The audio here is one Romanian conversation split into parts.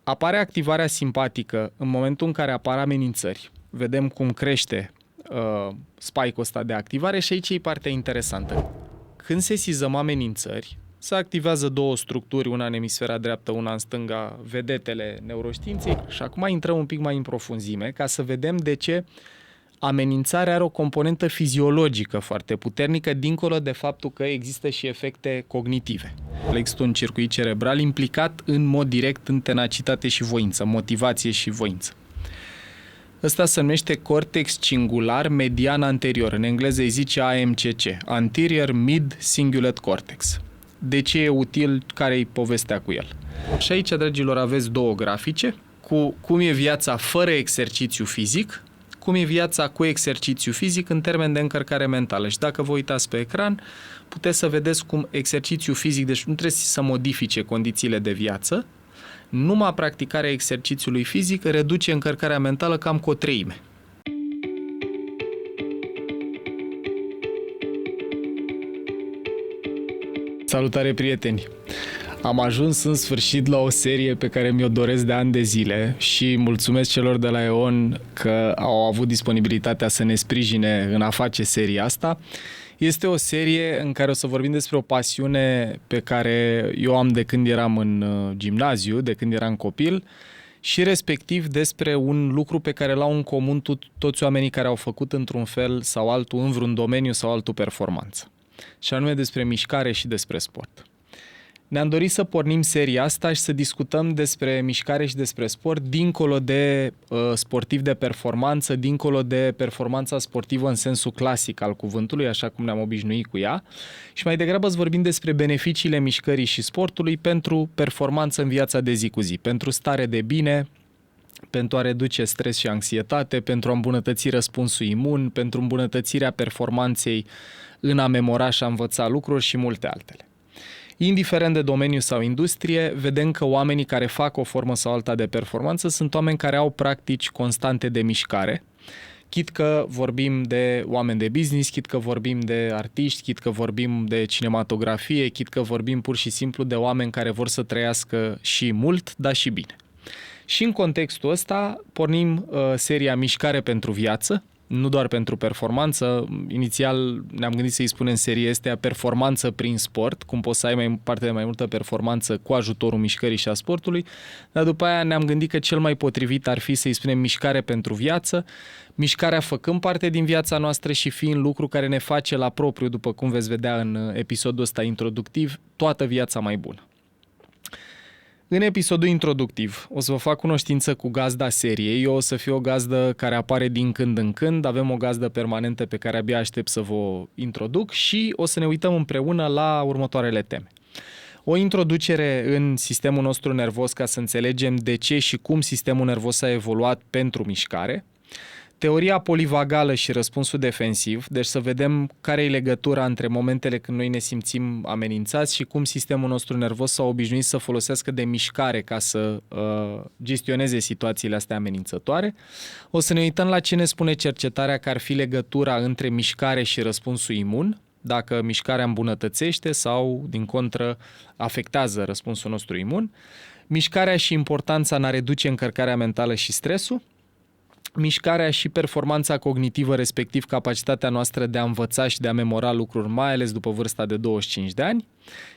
Apare activarea simpatică în momentul în care apar amenințări. Vedem cum crește spike-ul ăsta de activare și aici e partea interesantă. Când sesizăm amenințări, se activează două structuri, una în emisfera dreaptă, una în stânga, vedetele neuroștiinței. Și acum intrăm un pic mai în profunzime ca să vedem de ce amenințarea are o componentă fiziologică foarte puternică, dincolo de faptul că există și efecte cognitive. Există un circuit cerebral implicat în mod direct în tenacitate și voință, motivație și voință. Ăsta se numește cortex cingular median anterior. În engleză îi zice AMCC, Anterior Mid Cingulate Cortex. De ce e util, care-i povestea cu el? Și aici, dragilor, aveți două grafice cu cum e viața fără exercițiu fizic, cum e viața cu exercițiu fizic în termen de încărcare mentală. Și dacă vă uitați pe ecran, puteți să vedeți cum exercițiu fizic, deci nu trebuie să modifice condițiile de viață, numai practicarea exercițiului fizic reduce încărcarea mentală cam cu 1/3. Salutare, prieteni! Am ajuns în sfârșit la o serie pe care mi-o doresc de ani de zile și mulțumesc celor de la EON că au avut disponibilitatea să ne sprijine în a face seria asta. Este o serie în care o să vorbim despre o pasiune pe care eu am de când eram în gimnaziu, de când eram copil, și respectiv despre un lucru pe care l-au în comun toți oamenii care au făcut într-un fel sau altul, în vreun domeniu sau altul, performanță. Și anume despre mișcare și despre sport. Ne-am dorit să pornim seria asta și să discutăm despre mișcare și despre sport dincolo de sportiv de performanță, dincolo de performanța sportivă în sensul clasic al cuvântului, așa cum ne-am obișnuit cu ea, și mai degrabă să vorbim despre beneficiile mișcării și sportului pentru performanță în viața de zi cu zi, pentru stare de bine, pentru a reduce stres și anxietate, pentru a îmbunătăți răspunsul imun, pentru îmbunătățirea performanței în a memora și a învăța lucruri și multe altele. Indiferent de domeniu sau industrie, vedem că oamenii care fac o formă sau alta de performanță sunt oameni care au practici constante de mișcare, chit că vorbim de oameni de business, chit că vorbim de artiști, chit că vorbim de cinematografie, chit că vorbim pur și simplu de oameni care vor să trăiască și mult, dar și bine. Și în contextul ăsta pornim seria Mișcare pentru viață, nu doar pentru performanță. Inițial ne-am gândit să-i spunem seria astea performanță prin sport, cum poți să ai parte de mai multă performanță cu ajutorul mișcării și a sportului, dar după aia ne-am gândit că cel mai potrivit ar fi să-i spunem mișcare pentru viață, mișcarea făcând parte din viața noastră și fiind lucru care ne face la propriu, după cum veți vedea în episodul ăsta introductiv, toată viața mai bună. În episodul introductiv o să vă fac cunoștință cu gazda seriei. Eu o să fiu o gazdă care apare din când în când. Avem o gazdă permanentă pe care abia aștept să vă introduc și o să ne uităm împreună la următoarele teme. O introducere în sistemul nostru nervos ca să înțelegem de ce și cum sistemul nervos a evoluat pentru mișcare. Teoria polivagală și răspunsul defensiv, deci să vedem care e legătura între momentele când noi ne simțim amenințați și cum sistemul nostru nervos s-a obișnuit să folosească de mișcare ca să gestioneze situațiile astea amenințătoare. O să ne uităm la ce ne spune cercetarea că ar fi legătura între mișcare și răspunsul imun, dacă mișcarea îmbunătățește sau, din contră, afectează răspunsul nostru imun. Mișcarea și importanța în a reduce încărcarea mentală și stresul. Mișcarea și performanța cognitivă, respectiv capacitatea noastră de a învăța și de a memora lucruri, mai ales după vârsta de 25 de ani.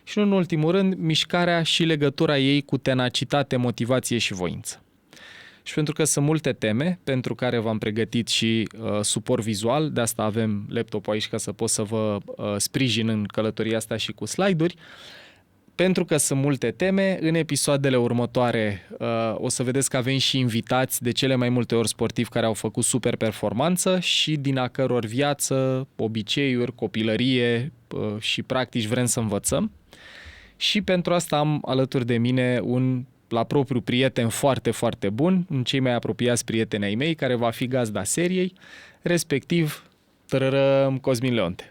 Și, în ultimul rând, mișcarea și legătura ei cu tenacitate, motivație și voință. Și pentru că sunt multe teme pentru care v-am pregătit și suport vizual, de asta avem laptopul aici ca să pot să vă sprijin în călătoria asta și cu slide-uri. Pentru că sunt multe teme, în episoadele următoare o să vedeți că avem și invitați, de cele mai multe ori sportivi care au făcut super performanță și din a căror viață, obiceiuri, copilărie și practici vrem să învățăm. Și pentru asta am alături de mine un la propriu prieten foarte, foarte bun, un cei mai apropiați prieteni ai mei, care va fi gazda seriei, respectiv Cosmin Leonte.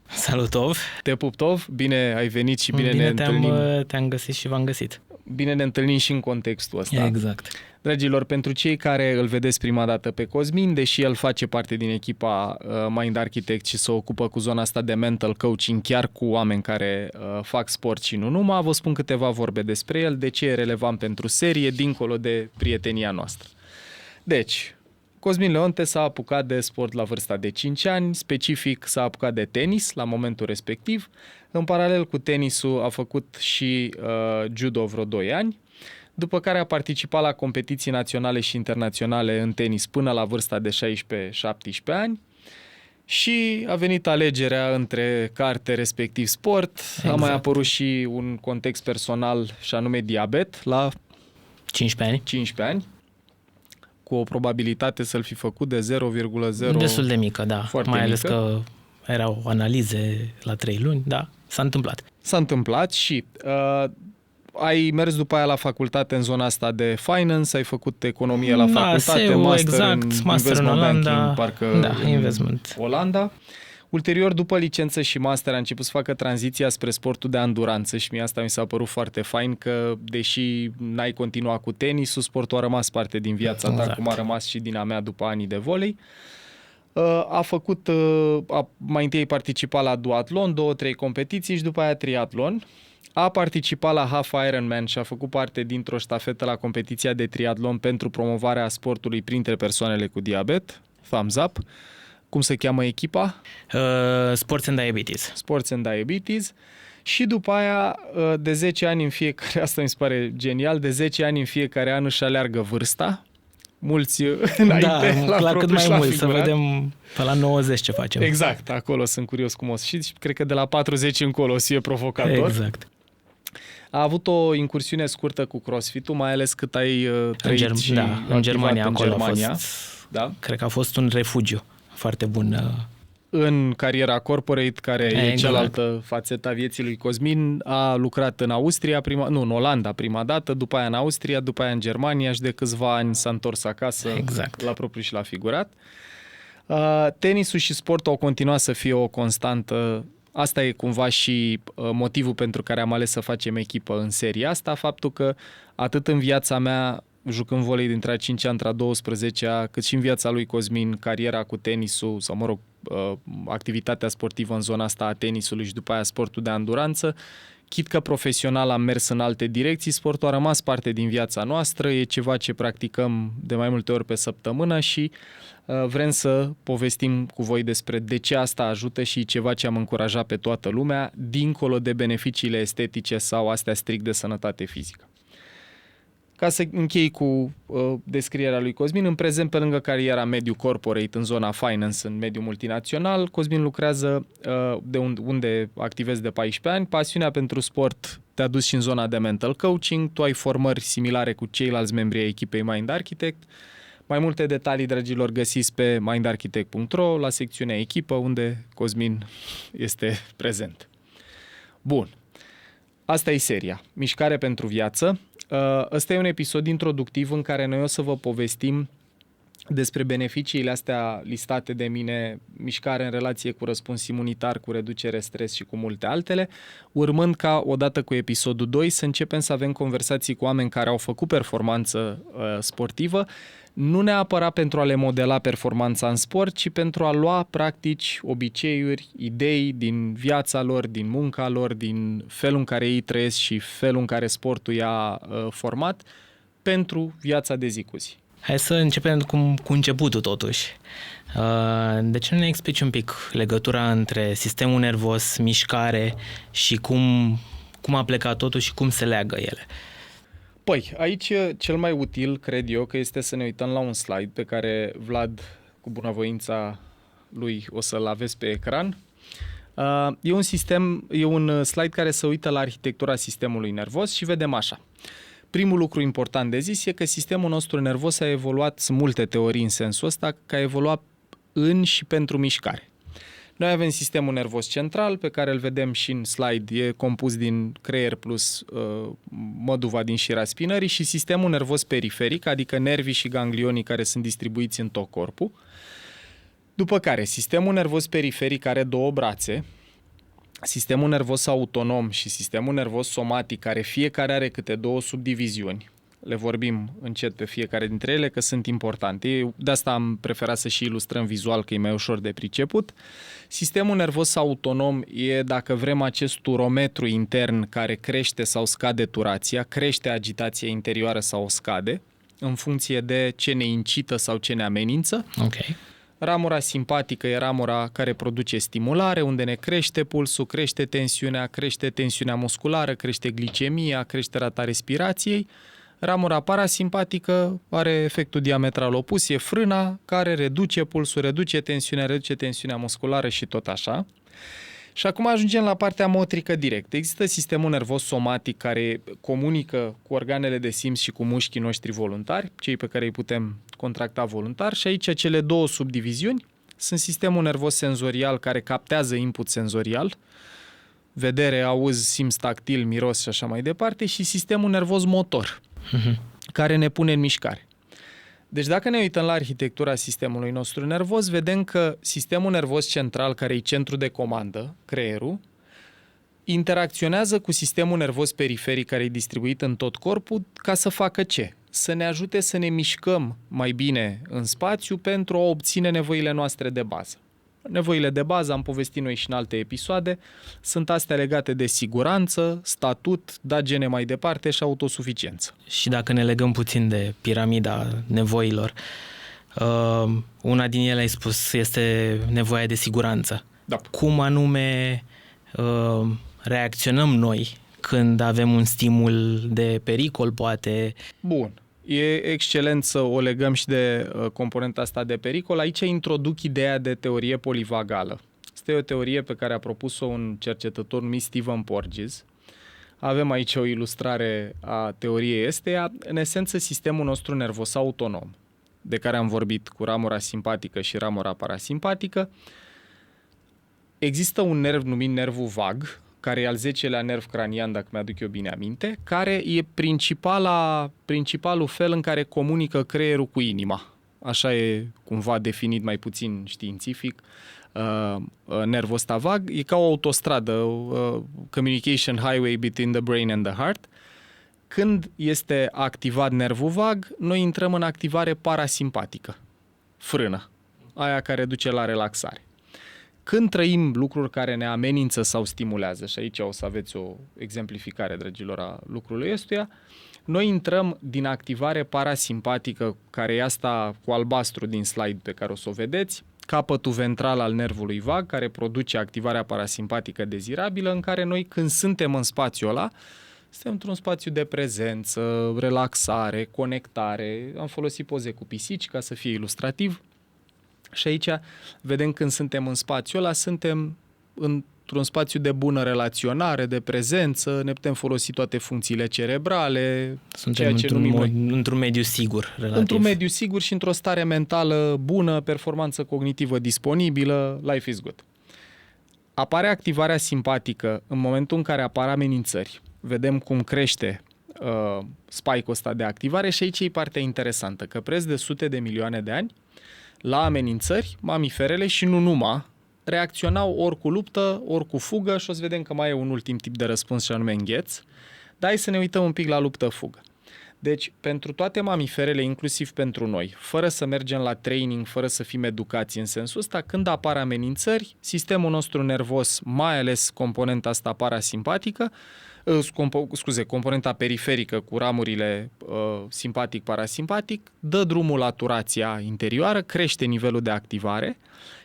Salut, Tov! Te pup, Tov! Bine ai venit și bine ne întâlnim. Te-am găsit și v-am găsit. bine ne întâlnim și în contextul ăsta. Exact. Dragilor, pentru cei care îl vedeți prima dată pe Cosmin, deși el face parte din echipa Mind Architect și se ocupă cu zona asta de mental coaching, chiar cu oameni care fac sport și nu numai, vă spun câteva vorbe despre el, de ce e relevant pentru serie, dincolo de prietenia noastră. Deci, Cosmin Leonte s-a apucat de sport la vârsta de 5 ani, specific s-a apucat de tenis la momentul respectiv. În paralel cu tenisul a făcut și judo vreo 2 ani, după care a participat la competiții naționale și internaționale în tenis până la vârsta de 16-17 ani și a venit alegerea între carte respectiv sport. Exact. A mai apărut și un context personal și anume diabet la 15 ani. Cu o probabilitate să-l fi făcut de 0,0. Destul de mică, da. Foarte mai ales mică. că erau analize la 3 luni, da, s-a întâmplat. S-a întâmplat și ai mers după aia la facultate în zona asta de finance, ai făcut economie la facultate, SEU, master exact, în master în investment Olanda, banking, parcă da, investment. Olanda. Ulterior, după licență și master, a început să facă tranziția spre sportul de anduranță și mie asta mi s-a părut foarte fain că, deși n-ai continuat cu tenisul, sportul a rămas parte din viața ta, cum a rămas și din a mea după anii de volei. Mai întâi participat la duatlon, 2-3 competiții și după aia triatlon. A participat la Half Ironman și a făcut parte dintr-o ștafetă la competiția de triatlon pentru promovarea sportului printre persoanele cu diabet. Thumbs up. Cum se cheamă echipa? Sports and Diabetes. Sports and Diabetes. Și după aia, de 10 ani în fiecare, asta mi se pare genial, de 10 ani în fiecare an își aleargă vârsta. Mulți înainte, la cât mai mult, să vedem pe la 90 ce facem. Exact, acolo sunt curios cum o să și cred că de la 40 încolo o să fie provocator. Exact. A avut o incursiune scurtă cu CrossFit-ul, mai ales cât ai trăit în Germania. Acolo Germania. A fost, da? Cred că a fost un refugiu foarte bun. În cariera corporate, care e cealaltă fațetă a vieții lui Cosmin, a lucrat în Austria, în Olanda prima dată, după aia în Austria, după aia în Germania și de câțiva ani s-a întors acasă la propriu și la figurat. Tenisul și sportul au continuat să fie o constantă. Asta e cumva și motivul pentru care am ales să facem echipă în seria asta, faptul că atât în viața mea, jucând volei dintre a 5-a între a 12-a, cât și în viața lui Cosmin, cariera cu tenisul, sau mă rog, activitatea sportivă în zona asta a tenisului și după aia sportul de anduranță, chit că profesional am mers în alte direcții, sportul a rămas parte din viața noastră, e ceva ce practicăm de mai multe ori pe săptămână și vrem să povestim cu voi despre de ce asta ajută și ceva ce am încurajat pe toată lumea, dincolo de beneficiile estetice sau astea strict de sănătate fizică. Ca să închei cu descrierea lui Cosmin, în prezent, pe lângă cariera mediu corporate în zona finance, în mediul multinațional, Cosmin lucrează de unde activezi de 14 ani. Pasiunea pentru sport te-a dus și în zona de mental coaching, tu ai formări similare cu ceilalți membri ai echipei Mind Architect. Mai multe detalii, dragilor, găsiți pe mindarchitect.ro la secțiunea echipă, unde Cosmin este prezent. Bun. Asta e seria. Mișcare pentru viață. Ăsta e un episod introductiv în care noi o să vă povestim despre beneficiile astea listate de mine, mișcare în relație cu răspuns imunitar, cu reducere stres și cu multe altele, urmând ca, odată cu episodul 2, să începem să avem conversații cu oameni care au făcut performanță sportivă, nu neapărat pentru a le modela performanța în sport, ci pentru a lua practici, obiceiuri, idei din viața lor, din munca lor, din felul în care ei trăiesc și felul în care sportul i-a format pentru viața de zi cu zi. Hai să începem cu începutul totuși. De ce nu ne explici un pic legătura între sistemul nervos, mișcare și cum a plecat totul și cum se leagă ele? Păi, aici cel mai util, cred eu, că este să ne uităm la un slide pe care Vlad, cu bunăvoința lui, o să-l aveți pe ecran. E un slide care se uită la arhitectura sistemului nervos și vedem așa. Primul lucru important de zis e că sistemul nostru nervos a evoluat, sunt multe teorii în sensul ăsta, că a evoluat în și pentru mișcare. Noi avem sistemul nervos central, pe care îl vedem și în slide, e compus din creier plus măduva din șira spinării, și sistemul nervos periferic, adică nervii și ganglionii care sunt distribuiți în tot corpul. După care, sistemul nervos periferic are două brațe, sistemul nervos autonom și sistemul nervos somatic, care fiecare are câte 2 subdiviziuni, le vorbim încet pe fiecare dintre ele, că sunt importante. De asta am preferat să și ilustrăm vizual, că e mai ușor de priceput. Sistemul nervos autonom e, dacă vrem, acest turometru intern care crește sau scade turația, crește agitația interioară sau o scade, în funcție de ce ne incită sau ce ne amenință. Okay. Ramura simpatică e ramura care produce stimulare, unde ne crește pulsul, crește tensiunea musculară, crește glicemia, crește rata respirației. Ramura parasimpatică are efectul diametral opus, e frâna care reduce pulsul, reduce tensiunea musculară și tot așa. Și acum ajungem la partea motrică direct. Există sistemul nervos somatic care comunică cu organele de simț și cu mușchii noștri voluntari, cei pe care îi putem contracta voluntar, și aici cele 2 subdiviziuni sunt sistemul nervos senzorial care captează input senzorial, vedere, auz, simț tactil, miros și așa mai departe, și sistemul nervos motor, care ne pune în mișcare. Deci dacă ne uităm la arhitectura sistemului nostru nervos, vedem că sistemul nervos central, care e centru de comandă, creierul, interacționează cu sistemul nervos periferic, care e distribuit în tot corpul, ca să facă ce? Să ne ajute să ne mișcăm mai bine în spațiu pentru a obține nevoile noastre de bază. Nevoile de bază, am povestit noi și în alte episoade, sunt astea legate de siguranță, statut, da gene mai departe și autosuficiență. Și dacă ne legăm puțin de piramida nevoilor, una din ele, ai spus, este nevoia de siguranță. Da. Cum anume reacționăm noi când avem un stimul de pericol, poate? Bun. E excelent să o legăm și de componenta asta de pericol. Aici introduc ideea de teorie polivagală. Asta e o teorie pe care a propus-o un cercetător numit Stephen Porges. Avem aici o ilustrare a teoriei esteia. În esență, sistemul nostru nervos autonom, de care am vorbit, cu ramura simpatică și ramura parasimpatică, există un nerv numit nervul vag, care e al 10-lea nerv cranian, dacă mi-aduc eu bine aminte, care e principalul fel în care comunică creierul cu inima. Așa e cumva definit mai puțin științific nervul ăsta vag. E ca o autostradă, communication highway between the brain and the heart. Când este activat nervul vag, noi intrăm în activare parasimpatică, frână, aia care duce la relaxare. Când trăim lucruri care ne amenință sau stimulează, și aici o să aveți o exemplificare, dragilor, a lucrului ăstuia, noi intrăm din activare parasimpatică, care e asta cu albastru din slide pe care o să o vedeți, capătul ventral al nervului vag, care produce activarea parasimpatică dezirabilă, în care noi, când suntem în spațiul ăla, suntem într-un spațiu de prezență, relaxare, conectare. Am folosit poze cu pisici ca să fie ilustrativ. Și aici vedem, când suntem în spațiul ăla, suntem într-un spațiu de bună relaționare, de prezență, ne putem folosi toate funcțiile cerebrale. Suntem într-un mediu sigur, relativ. Într-un mediu sigur și într-o stare mentală bună, performanță cognitivă disponibilă, life is good. Apare activarea simpatică în momentul în care apar amenințări. Vedem cum crește spike-ul ăsta de activare și aici e partea interesantă, că preț de sute de milioane de ani, la amenințări, mamiferele și nu numai reacționau ori cu luptă, ori cu fugă, și o să vedem că mai e un ultim tip de răspuns și anume îngheț. Dar hai să ne uităm un pic la luptă-fugă. Deci, pentru toate mamiferele, inclusiv pentru noi, fără să mergem la training, fără să fim educați în sensul ăsta, când apar amenințări, sistemul nostru nervos, mai ales componenta asta parasimpatică, componenta periferică cu ramurile simpatic-parasimpatic, dă drumul la turația interioară, crește nivelul de activare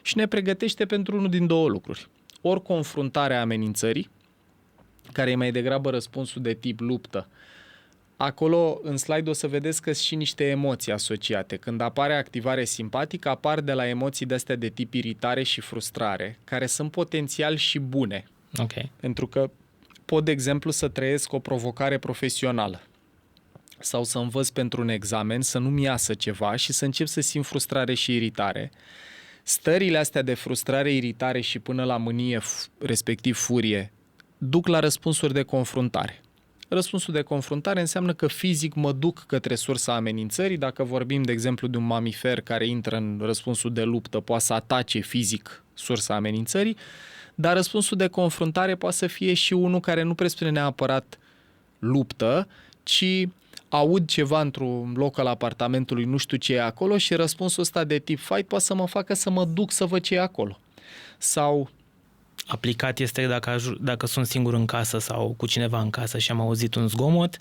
și ne pregătește pentru unul din 2 lucruri. Ori confruntarea amenințării, care e mai degrabă răspunsul de tip luptă. Acolo, în slide, o să vedeți că sunt și niște emoții asociate. Când apare activare simpatică, apar de la emoții de-astea de tip iritare și frustrare, care sunt potențial și bune. Okay. Pentru că pot, de exemplu, să trăiesc o provocare profesională sau să învăț pentru un examen, să nu-mi iasă ceva și să încep să simt frustrare și iritare. Stările astea de frustrare, iritare și până la mânie, respectiv furie, duc la răspunsuri de confruntare. Răspunsul de confruntare înseamnă că fizic mă duc către sursa amenințării. Dacă vorbim, de exemplu, de un mamifer care intră în răspunsul de luptă, poate să atace fizic sursa amenințării. dar răspunsul de confruntare poate să fie și unul care nu presupune neapărat luptă, ci aud ceva într-un loc al apartamentului, nu știu ce e acolo și răspunsul ăsta de tip fight poate să mă facă să mă duc să văd ce e acolo. Sau aplicat este dacă sunt singur în casă sau cu cineva în casă și am auzit un zgomot,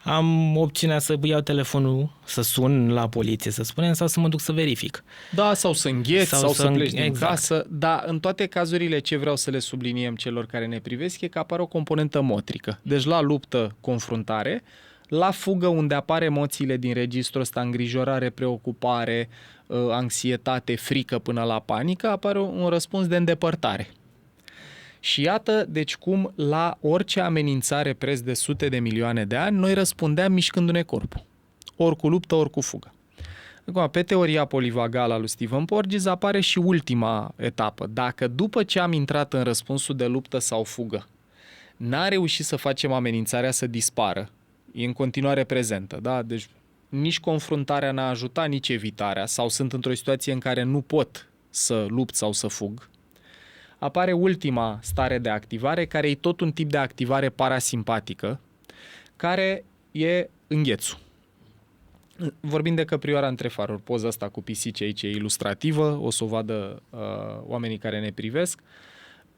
am opțiunea să iau telefonul, să sun la poliție, să spunem, sau să mă duc să verific. Da, sau să îngheți, sau să pleci din exact. casă. Da, în toate cazurile ce vreau să le subliniem celor care ne privesc e că apare o componentă motrică. Deci la luptă, confruntare, la fugă unde apar emoțiile din registrul ăsta, îngrijorare, preocupare, anxietate, frică până la panică, apare un răspuns de îndepărtare. Și iată, deci cum la orice amenințare preț de sute de milioane de ani, noi răspundeam mișcându-ne corpul. Ori cu luptă, ori cu fugă. Acum, pe teoria polivagală a lui Stephen Porges apare și ultima etapă. Dacă după ce am intrat în răspunsul de luptă sau fugă, n-a reușit să facem amenințarea să dispară, e în continuare prezentă, da? Deci nici confruntarea n-a ajutat, nici evitarea, sau sunt într-o situație în care nu pot să lupt sau să fug, apare ultima stare de activare, care e tot un tip de activare parasimpatică, care e înghețul. Vorbim de căprioara între faruri, poza asta cu pisici aici e ilustrativă, o să o vadă oamenii care ne privesc.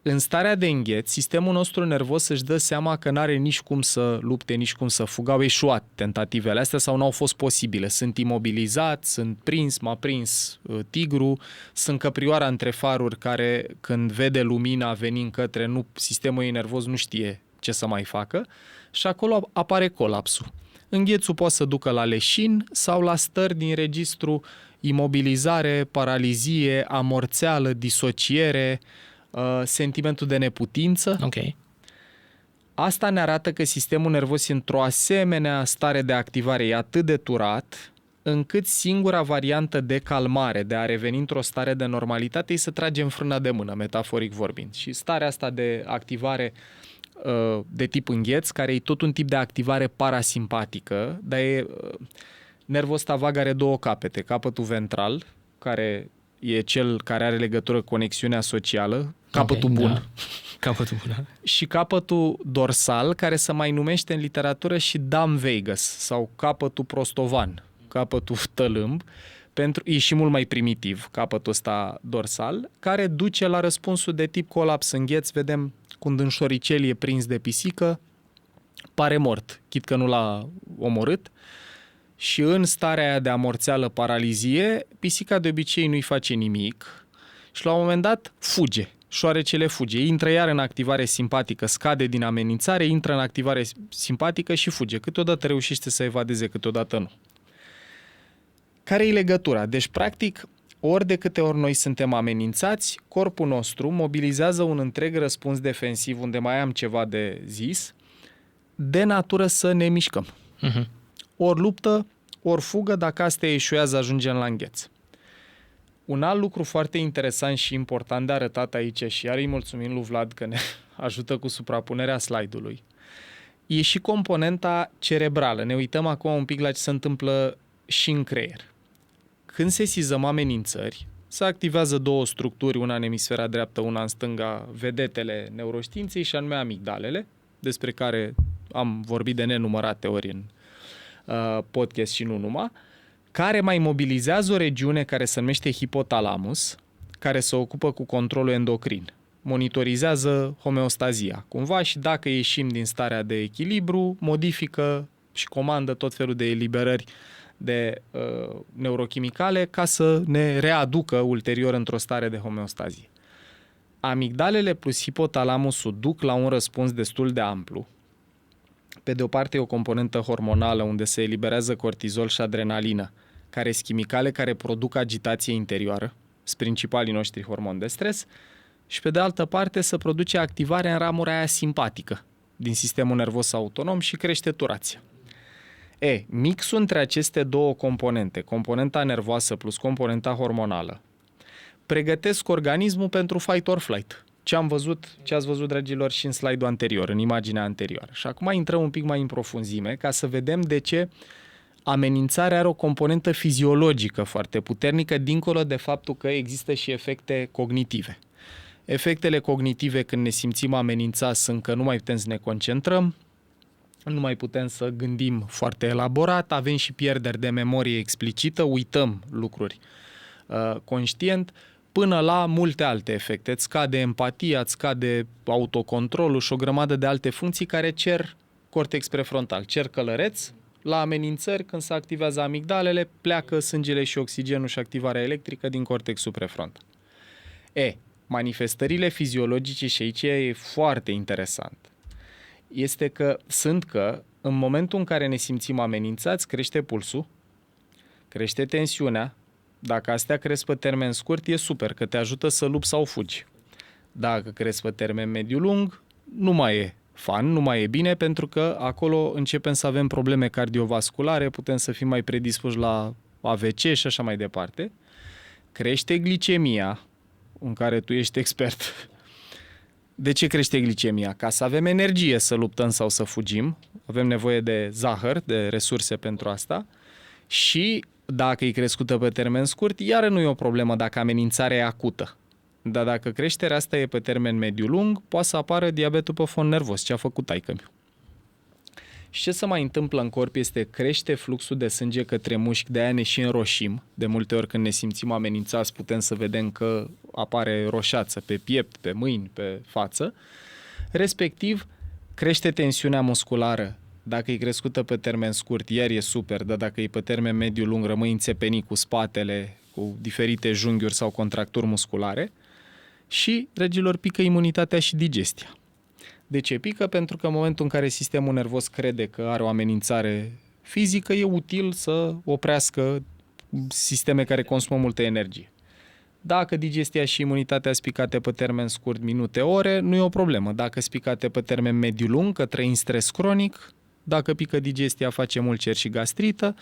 În starea de îngheț, sistemul nostru nervos își dă seama că n-are nici cum să lupte, nici cum să fugă. Au eșuat tentativele astea sau n-au fost posibile. Sunt imobilizat, sunt prins, m-a prins tigru, sunt căprioara între faruri care când vede lumina venind către, sistemul ei nervos nu știe ce să mai facă și acolo apare colapsul. Înghețul poate să ducă la leșin sau la stări din registru imobilizare, paralizie, amorțeală, disociere, sentimentul de neputință. Okay. Asta ne arată că sistemul nervos e într-o asemenea stare de activare, e atât de turat, încât singura variantă de calmare, de a reveni într-o stare de normalitate, e să tragem frâna de mână, metaforic vorbind. Și starea asta de activare de tip îngheț, care e tot un tip de activare parasimpatică, dar nervul ăsta vag are două capete. Capătul ventral, care e cel care are legătură cu conexiunea socială, capătul bun. Da. Capătul bun. Și capătul dorsal, care se mai numește în literatură și dam vagus, sau capătul prostovan, capătul tălâmb, e și mult mai primitiv, capătul ăsta dorsal, care duce la răspunsul de tip colaps îngheț. Vedem când în șoricel e prins de pisică, pare mort, chit că nu l-a omorât. Și în starea aia de amorțeală, paralizie, pisica de obicei nu-i face nimic și la un moment dat fuge. Șoarecele fuge, intră iar în activare simpatică, scade din amenințare, intră în activare simpatică și fuge. Câteodată reușește să evadeze, câteodată nu. Care e legătura? Deci, practic, ori de câte ori noi suntem amenințați, corpul nostru mobilizează un întreg răspuns defensiv, unde mai am ceva de zis, de natură să ne mișcăm. Uh-huh. Ori luptă, ori fugă, dacă astea eșuează, ajungem la îngheț. Un alt lucru foarte interesant și important de arătat aici, și iar îi mulțumim lui Vlad că ne ajută cu suprapunerea slide-ului, e și componenta cerebrală. Ne uităm acum un pic la ce se întâmplă și în creier. Când sesizăm amenințări, se activează două structuri, una în emisfera dreaptă, una în stânga, vedetele neuroștiinței, și anume amigdalele, despre care am vorbit de nenumărate ori în podcast și nu numai, care mai mobilizează o regiune care se numește hipotalamus, care se ocupă cu controlul endocrin. Monitorizează homeostazia, cumva, și dacă ieșim din starea de echilibru, modifică și comandă tot felul de eliberări de neurochimicale ca să ne readucă ulterior într-o stare de homeostazie. Amigdalele plus hipotalamusul duc la un răspuns destul de amplu. Pe de o parte e o componentă hormonală unde se eliberează cortizol și adrenalină, care sunt chimicale care produc agitație interioară, sunt principalii noștri hormoni de stres, și pe de altă parte se produce activarea în ramura aia simpatică din sistemul nervos autonom și crește turația. Mixul între aceste două componente, componenta nervoasă plus componenta hormonală, pregătesc organismul pentru fight or flight. Ce ați văzut, dragilor, și în slide-ul anterior, în imaginea anterioară. Și acum intrăm un pic mai în profunzime ca să vedem de ce amenințarea are o componentă fiziologică foarte puternică, dincolo de faptul că există și efecte cognitive. Efectele cognitive când ne simțim amenințați sunt că nu mai putem să ne concentrăm, nu mai putem să gândim foarte elaborat, avem și pierderi de memorie explicită, uităm lucruri conștient, până la multe alte efecte. Îți scade empatia, îți scade autocontrolul și o grămadă de alte funcții care cer cortex prefrontal, cer călăreț. La amenințări, când se activează amigdalele, pleacă sângele și oxigenul și activarea electrică din cortexul prefrontal. Manifestările fiziologice, și aici e foarte interesant, este că în momentul în care ne simțim amenințați, crește pulsul, crește tensiunea. Dacă astea cresc pe termen scurt, e super, că te ajută să lupți sau fugi. Dacă cresc pe termen mediu-lung, nu mai e fun, nu mai e bine, pentru că acolo începem să avem probleme cardiovasculare, putem să fim mai predispuși la AVC și așa mai departe. Crește glicemia, în care tu ești expert. De ce crește glicemia? Ca să avem energie să luptăm sau să fugim. Avem nevoie de zahăr, de resurse pentru asta. Și dacă e crescută pe termen scurt, iară nu e o problemă dacă amenințarea e acută. Dar dacă creșterea asta e pe termen mediu-lung, poate să apară diabetul pe fond nervos, ce a făcut taică-miu. Și ce se mai întâmplă în corp este crește fluxul de sânge către mușchi, de aia ne și înroșim. De multe ori când ne simțim amenințați putem să vedem că apare roșață pe piept, pe mâini, pe față. Respectiv, crește tensiunea musculară. Dacă e crescută pe termen scurt, iar e super, dar dacă e pe termen mediu-lung, rămâi înțepenit cu spatele, cu diferite junghiuri sau contracturi musculare. Și, dragilor, pică imunitatea și digestia. De ce pică? Pentru că în momentul în care sistemul nervos crede că are o amenințare fizică, e util să oprească sisteme care consumă multă energie. Dacă digestia și imunitatea sunt picate pe termen scurt, minute, ore, nu e o problemă. Dacă sunt picate pe termen mediu-lung, că trăim stres cronic, dacă pică digestia, face ulcer și gastrită,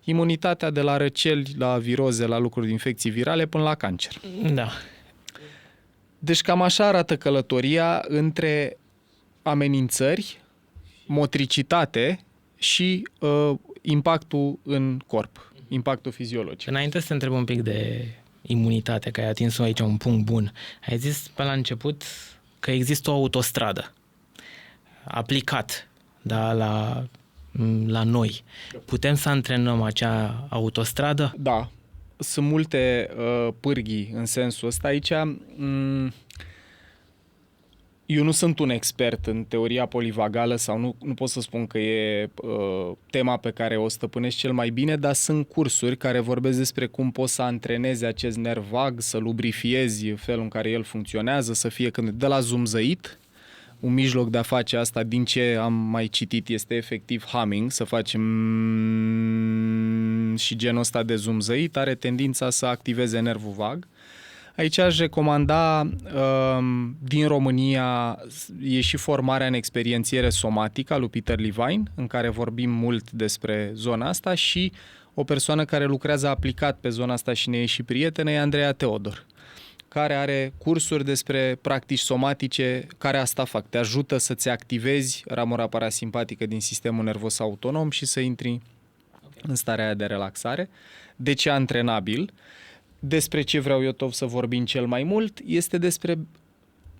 imunitatea de la răceli, la viroze, la lucruri de infecții virale, până la cancer. Da. Deci cam așa arată călătoria între amenințări, motricitate și impactul în corp, impactul fiziologic. Înainte să te întreb un pic de imunitate, că ai atins aici un punct bun, ai zis pe la început că există o autostradă aplicat, da, la noi. Putem să antrenăm acea autostradă? Da, sunt multe pârghii în sensul ăsta. Aici eu nu sunt un expert în teoria polivagală sau nu pot să spun că e tema pe care o stăpânesc cel mai bine, dar sunt cursuri care vorbesc despre cum poți să antrenezi acest nerv vag, să lubrifiezi felul în care el funcționează, să fie de la zumzăit. Un mijloc de a face asta, din ce am mai citit, este efectiv humming, să facem și genul ăsta de zumzăit are tendința să activeze nervul vag. Aici aș recomanda din România e și formarea în experiențiere somatică a lui Peter Levine, în care vorbim mult despre zona asta, și o persoană care lucrează aplicat pe zona asta și ne e și prietenă e Andreea Teodor, care are cursuri despre practici somatice care asta fac. Te ajută să-ți activezi ramura parasimpatică din sistemul nervos autonom și să intri în starea aia de relaxare. De ce antrenabil? Despre ce vreau eu tot să vorbim cel mai mult este despre,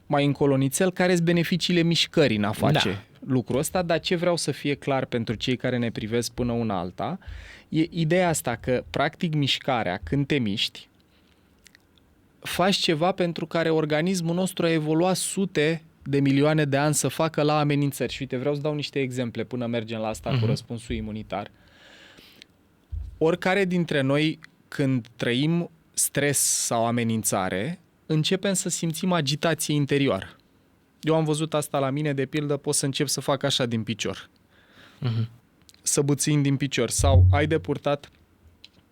mai încolo nițel, care sunt beneficiile mișcării în a face lucrul ăsta, dar ce vreau să fie clar pentru cei care ne privesc până una alta, e ideea asta că, practic, mișcarea, când te miști, faci ceva pentru care organismul nostru a evoluat sute de milioane de ani să facă la amenințări. Și uite, vreau să dau niște exemple până mergem la asta cu răspunsul imunitar. Oricare dintre noi, când trăim stres sau amenințare, începem să simțim agitație interioară. Eu am văzut asta la mine, de pildă, pot să încep să fac așa din picior. Să bățâin din picior. Sau ai de purtat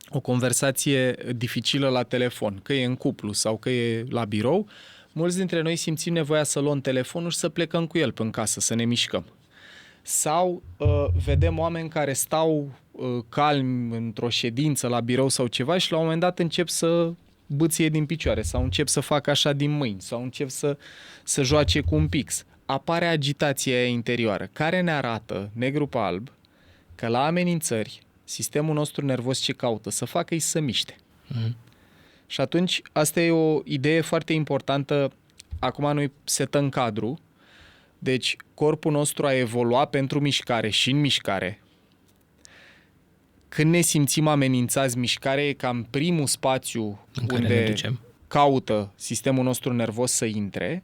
o conversație dificilă la telefon, că e în cuplu sau că e la birou, mulți dintre noi simțim nevoia să luăm telefonul și să plecăm cu el până în casă, să ne mișcăm. Sau vedem oameni care stau calmi într-o ședință la birou sau ceva și la un moment dat încep să bâție din picioare sau încep să facă așa din mâini sau încep să joace cu un pix. Apare agitația interioară care ne arată, negru pe alb, că la amenințări sistemul nostru nervos ce caută să facă e să miște. Și atunci asta e o idee foarte importantă acum noi setăm cadru, deci corpul nostru a evoluat pentru mișcare și în mișcare. Când ne simțim amenințați, mișcarea e cam primul spațiu unde caută sistemul nostru nervos să intre.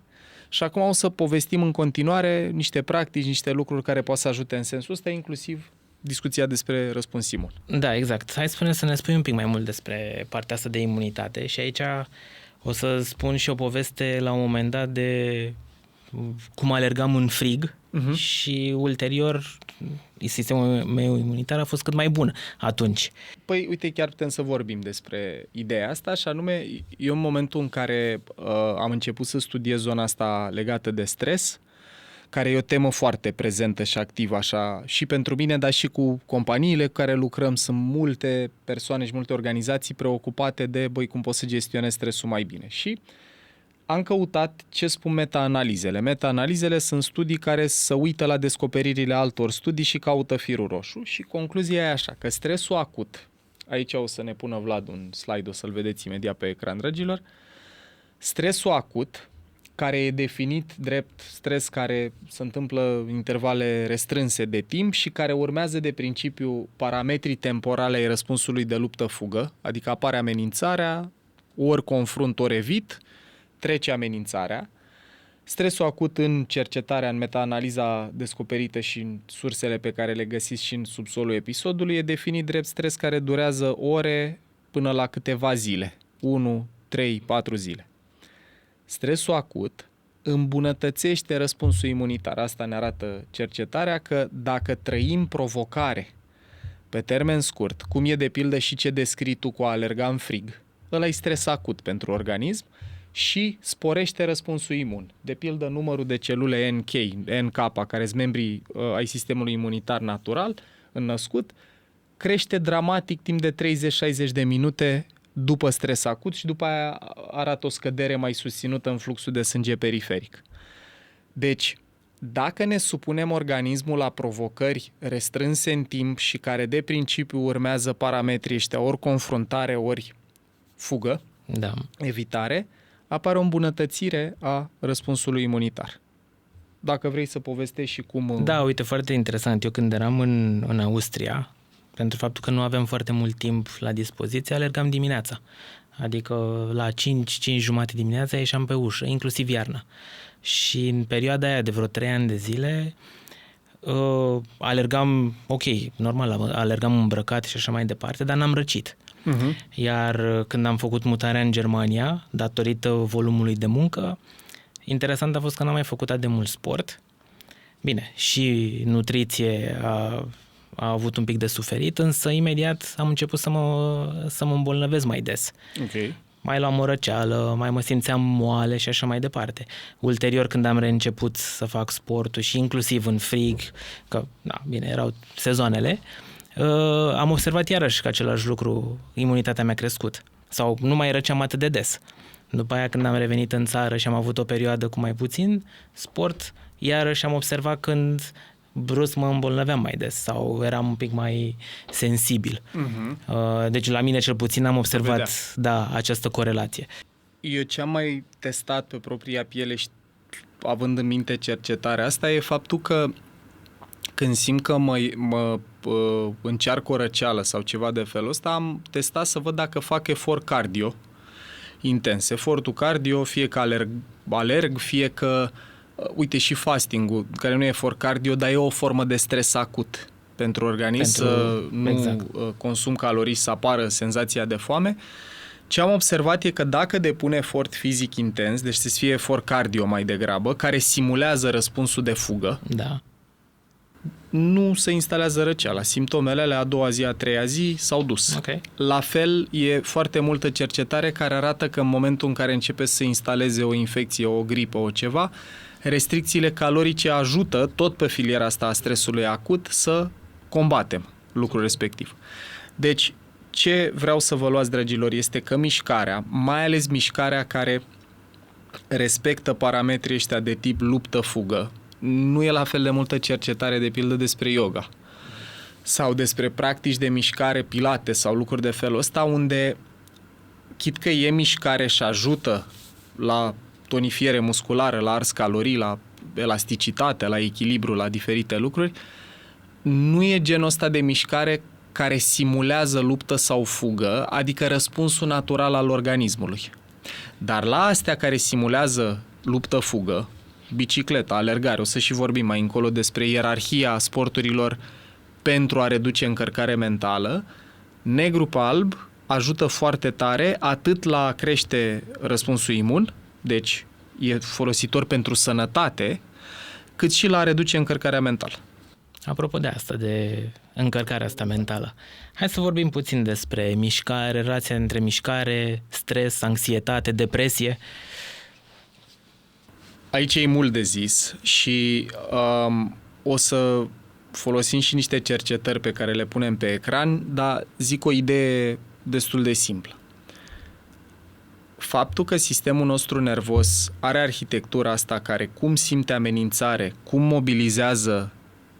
Și acum o să povestim în continuare niște practici, niște lucruri care pot să ajute în sensul ăsta, inclusiv discuția despre răspuns imun. Da, exact. Hai să ne spui un pic mai mult despre partea asta de imunitate și aici o să spun și o poveste la un moment dat de cum alergam în frig și ulterior sistemul meu imunitar a fost cât mai bun atunci. Păi, uite, chiar putem să vorbim despre ideea asta și anume, eu în momentul în care am început să studiez zona asta legată de stres, care e o temă foarte prezentă și activă așa și pentru mine, dar și cu companiile cu care lucrăm, sunt multe persoane și multe organizații preocupate de, cum pot să gestionez stresul mai bine. Și am căutat ce spun meta-analizele. Meta-analizele sunt studii care se uită la descoperirile altor studii și caută firul roșu și concluzia e așa, că stresul acut, aici o să ne pună Vlad un slide, o să-l vedeți imediat pe ecran, dragilor, stresul acut, care e definit drept stres care se întâmplă în intervale restrânse de timp și care urmează de principiu parametrii temporale ai răspunsului de luptă-fugă, adică apare amenințarea, ori confrunt, ori evit, trece amenințarea. Stresul acut în cercetarea, în meta-analiza descoperită și în sursele pe care le găsiți și în subsolul episodului, e definit drept stres care durează ore până la câteva zile, 1, 3, 4 zile. Stresul acut îmbunătățește răspunsul imunitar. Asta ne arată cercetarea, că dacă trăim provocare pe termen scurt, cum e de pildă și ce descrii tu cu a alerga în frig, ăla e stres acut pentru organism și sporește răspunsul imun. De pildă, numărul de celule NK, care sunt membrii ai sistemului imunitar natural, înnăscut, crește dramatic timp de 30-60 de minute după stres acut și după aia arată o scădere mai susținută în fluxul de sânge periferic. Deci, dacă ne supunem organismul la provocări restrânse în timp și care de principiu urmează parametrii ăștia, ori confruntare, ori fugă, evitare, apare o îmbunătățire a răspunsului imunitar. Dacă vrei să povestești și cum... Da, uite, foarte interesant. Eu când eram în Austria, pentru faptul că nu aveam foarte mult timp la dispoziție, alergam dimineața. Adică la 5 jumate dimineața ieșeam pe ușă, inclusiv iarna. Și în perioada aia de vreo 3 ani de zile alergam, normal, alergam îmbrăcat și așa mai departe, dar n-am răcit. Iar când am făcut mutarea în Germania, datorită volumului de muncă, interesant a fost că n-am mai făcut atât de mult sport. Bine, și nutriție a avut un pic de suferit, însă imediat am început să mă îmbolnăvesc mai des. Mai luam o răceală, mai mă simțeam moale și așa mai departe. Ulterior, când am reînceput să fac sportul și inclusiv în frig, că, bine, erau sezoanele, am observat iarăși că același lucru, imunitatea mi-a crescut. Sau nu mai răceam atât de des. După aia, când am revenit în țară și am avut o perioadă cu mai puțin sport, iarăși am observat când brusc mă îmbolnăveam mai des sau eram un pic mai sensibil. Deci la mine cel puțin am observat această corelație. Eu ce am mai testat pe propria piele și având în minte cercetarea asta e faptul că când simt că mă încearcă o răceală sau ceva de felul ăsta, am testat să văd dacă fac efort cardio intens. Efortul cardio, fie că alerg, fie că uite, și fasting-ul, care nu e efort cardio, dar e o formă de stres acut pentru organism, să nu consum calorii, să apară senzația de foame. Ce am observat e că dacă depun efort fizic intens, deci să fie efort cardio mai degrabă, care simulează răspunsul de fugă, nu se instalează răceala. Simptomele alea a doua zi, a treia zi s-au dus. La fel, e foarte multă cercetare care arată că în momentul în care începe să se instaleze o infecție, o gripă, o ceva, restricțiile calorice ajută tot pe filiera asta a stresului acut să combatem lucrul respectiv. Deci, ce vreau să vă luați, dragilor, este că mișcarea, mai ales mișcarea care respectă parametrii ăștia de tip luptă-fugă, nu e la fel de multă cercetare, de pildă, despre yoga sau despre practici de mișcare, pilate sau lucruri de felul ăsta, unde chit că e mișcare și ajută la tonifiere musculară, la ars calorii, la elasticitate, la echilibru, la diferite lucruri, nu e genul ăsta de mișcare care simulează luptă sau fugă, adică răspunsul natural al organismului. Dar la astea care simulează luptă-fugă, bicicleta, alergare, o să și vorbim mai încolo despre ierarhia sporturilor pentru a reduce încărcare mentală, negru pe alb ajută foarte tare atât la a crește răspunsul imun, deci e folositor pentru sănătate, cât și la a reduce încărcarea mentală. Apropo de asta, de încărcarea asta mentală, hai să vorbim puțin despre mișcare, relația între mișcare, stres, anxietate, depresie. Aici e mult de zis și o să folosim și niște cercetări pe care le punem pe ecran, dar zic o idee destul de simplă. Faptul că sistemul nostru nervos are arhitectura asta care cum simte amenințare, cum mobilizează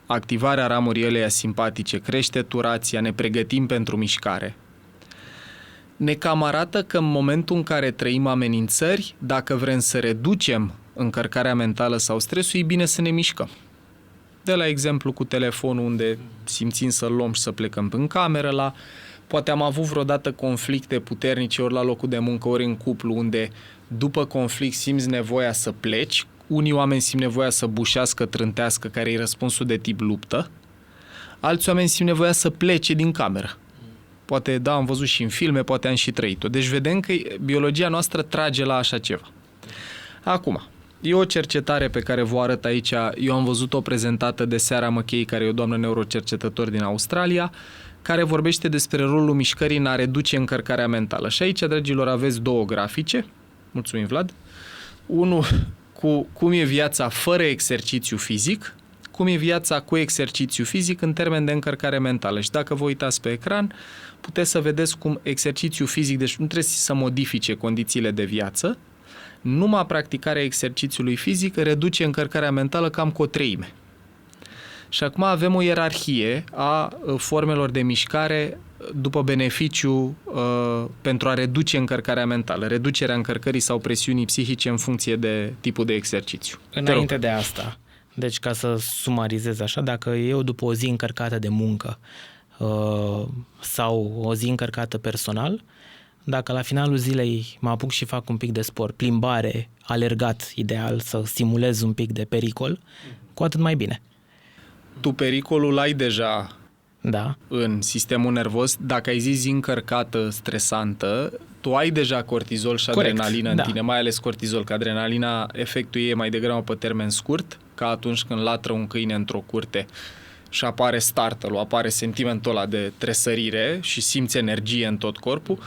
activarea ramurii ăleia simpatice, crește turația, ne pregătim pentru mișcare, ne cam arată că în momentul în care trăim amenințări, dacă vrem să reducem încărcarea mentală sau stresul, e bine să ne mișcăm. De la exemplu cu telefonul unde simțim să-l luăm și să plecăm în cameră, la poate am avut vreodată conflicte puternice ori la locul de muncă, ori în cuplu, unde după conflict simți nevoia să pleci, unii oameni simt nevoia să bușească, trântească, care e răspunsul de tip luptă, alți oameni simt nevoia să plece din cameră. Poate, da, am văzut și în filme, poate am și trăit-o. Deci vedem că biologia noastră trage la așa ceva. Acum, e o cercetare pe care vă arăt aici, eu am văzut-o prezentată de Sarah McKay, care e o doamnă neurocercetător din Australia, care vorbește despre rolul mișcării în a reduce încărcarea mentală. Și aici, dragilor, aveți două grafice. Mulțumim, Vlad. Unul cu cum e viața fără exercițiu fizic, cum e viața cu exercițiu fizic în termen de încărcare mentală. Și dacă vă uitați pe ecran, puteți să vedeți cum exercițiu fizic, deci nu trebuie să modifice condițiile de viață, numai practicarea exercițiului fizic reduce încărcarea mentală cam cu o treime. Și acum avem o ierarhie a formelor de mișcare după beneficiu pentru a reduce încărcarea mentală, reducerea încărcării sau presiunii psihice în funcție de tipul de exercițiu. Înainte de asta, deci ca să sumarizez așa, dacă eu după o zi încărcată de muncă sau o zi încărcată personal, dacă la finalul zilei mă apuc și fac un pic de sport, plimbare, alergat, ideal, să simulez un pic de pericol, cu atât mai bine. Tu pericolul ai deja în sistemul nervos. Dacă ai zi încărcată, stresantă, tu ai deja cortizol și adrenalină în tine, mai ales cortizol, că adrenalina, efectul ei e mai degrabă pe termen scurt, ca atunci când latră un câine într-o curte și apare startle-ul, apare sentimentul ăla de tresărire și simți energie în tot corpul.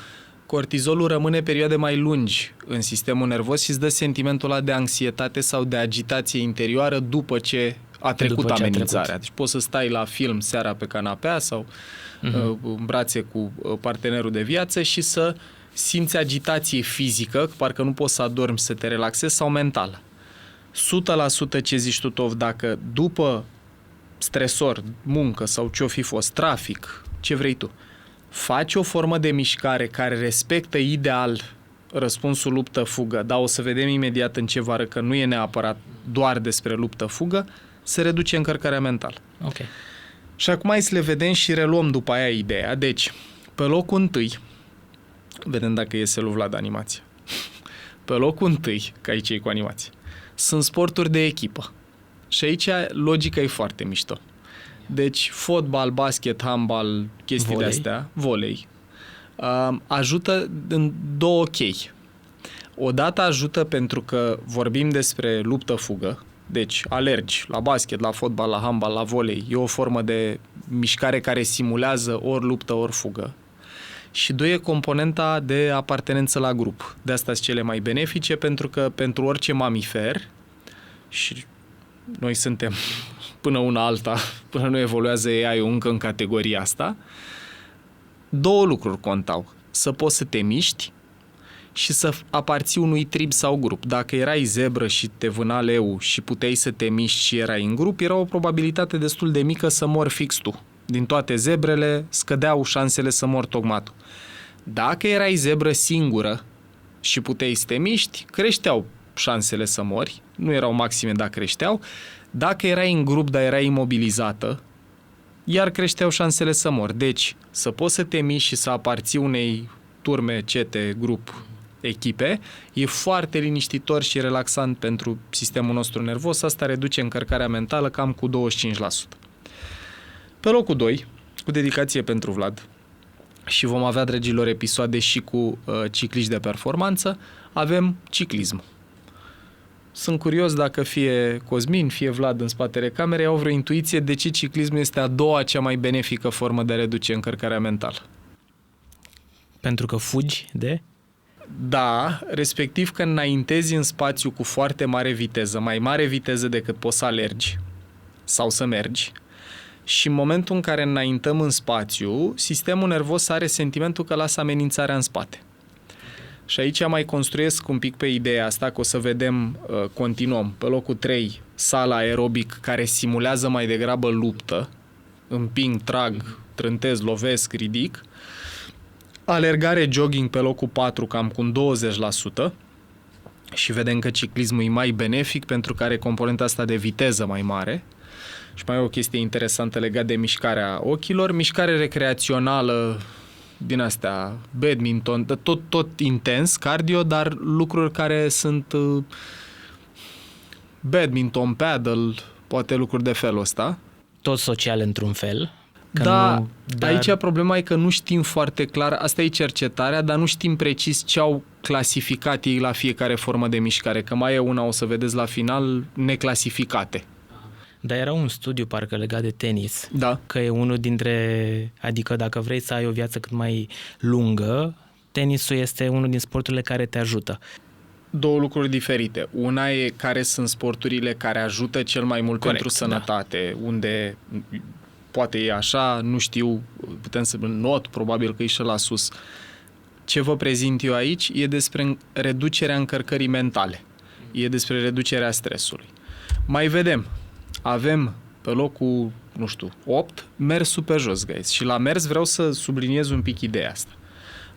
Cortizolul rămâne perioade mai lungi în sistemul nervos și îți dă sentimentul ăla de anxietate sau de agitație interioară după ce a trecut amenințarea. Deci poți să stai la film seara pe canapea sau în brațe cu partenerul de viață și să simți agitație fizică, parcă nu poți să adormi, să te relaxezi, sau mentală. 100% ce zici tu, Tov, dacă după stresor, muncă sau ce-o fi fost, trafic, ce vrei tu, faci o formă de mișcare care respectă ideal răspunsul luptă-fugă, dar o să vedem imediat în ce vară că nu e neapărat doar despre luptă-fugă, se reduce încărcarea mentală. Okay. Și acum hai să le vedem și reluăm după aia ideea. Deci, pe locul întâi, vedem dacă iese lui Vlad animația. Pe locul întâi, că aici e cu animație, sunt sporturi de echipă. Și aici logica e foarte mișto. Deci, fotbal, basket, handbal, chestii de astea, volei, ajută în două chei. Odată ajută pentru că vorbim despre luptă-fugă, deci alergi la basket, la fotbal, la handbal, la volei, e o formă de mișcare care simulează ori luptă, ori fugă. Și doi, e componenta de apartenență la grup. De asta sunt cele mai benefice, pentru că pentru orice mamifer, și noi suntem până una alta, până nu evoluează AI-ul încă în categoria asta, două lucruri contau. Să poți să te miști și să aparții unui trib sau grup. Dacă erai zebră și te vâna leu și puteai să te miști și erai în grup, era o probabilitate destul de mică să mori fix tu. Din toate zebrele scădeau șansele să mori tocmai tu. Dacă erai zebră singură și puteai să te miști, creșteau șansele să mori, nu erau maxime, dar creșteau. Dacă erai în grup, dar erai imobilizată, iar creșteau șansele să mori. Deci, să poți să te miști și să aparții unei turme, cete, grup, echipe, e foarte liniștitor și relaxant pentru sistemul nostru nervos. Asta reduce încărcarea mentală cam cu 25%. Pe locul 2, cu dedicație pentru Vlad, și vom avea, dragilor, episoade și cu cicliști de performanță, avem ciclism. Sunt curios dacă fie Cosmin, fie Vlad în spatele camerei au vreo intuiție de ce ciclismul este a doua cea mai benefică formă de a reduce încărcarea mentală. Pentru că fugi de... Da, respectiv că înaintezi în spațiu cu foarte mare viteză, mai mare viteză decât poți să alergi sau să mergi. Și în momentul în care înaintăm în spațiu, sistemul nervos are sentimentul că lasă amenințarea în spate. Și aici mai construiesc un pic pe ideea asta, că o să vedem, continuăm. Pe locul 3, sala aerobic, care simulează mai degrabă luptă, împing, trag, trântez, lovesc, ridic. Alergare, jogging pe locul 4, cam cu 20%. Și vedem că ciclismul e mai benefic pentru că are componenta asta de viteză mai mare. Și mai e o chestie interesantă legată de mișcarea ochilor. Mișcare recreațională din astea, badminton, tot intens, cardio, dar lucruri care sunt badminton, paddle, poate lucruri de felul ăsta. Tot social într-un fel. Da, aici problema e că nu știm foarte clar, asta e cercetarea, dar nu știm precis ce au clasificat ei la fiecare formă de mișcare, că mai e una, o să vedeți la final, neclasificate. Dar era un studiu parcă legat de tenis, Da. că e unul dintre, adică dacă vrei să ai o viață cât mai lungă, tenisul este unul din sporturile care te ajută. Două lucruri diferite. Una e care sunt sporturile care ajută cel mai mult. Corect, pentru sănătate, da. Unde poate e așa, nu știu, putem să not, probabil că e și la sus. Ce vă prezint eu aici e despre reducerea încărcării mentale. E despre reducerea stresului. Mai vedem. Avem pe locul, 8, mersul pe jos, guys. Și la mers vreau să subliniez un pic ideea asta.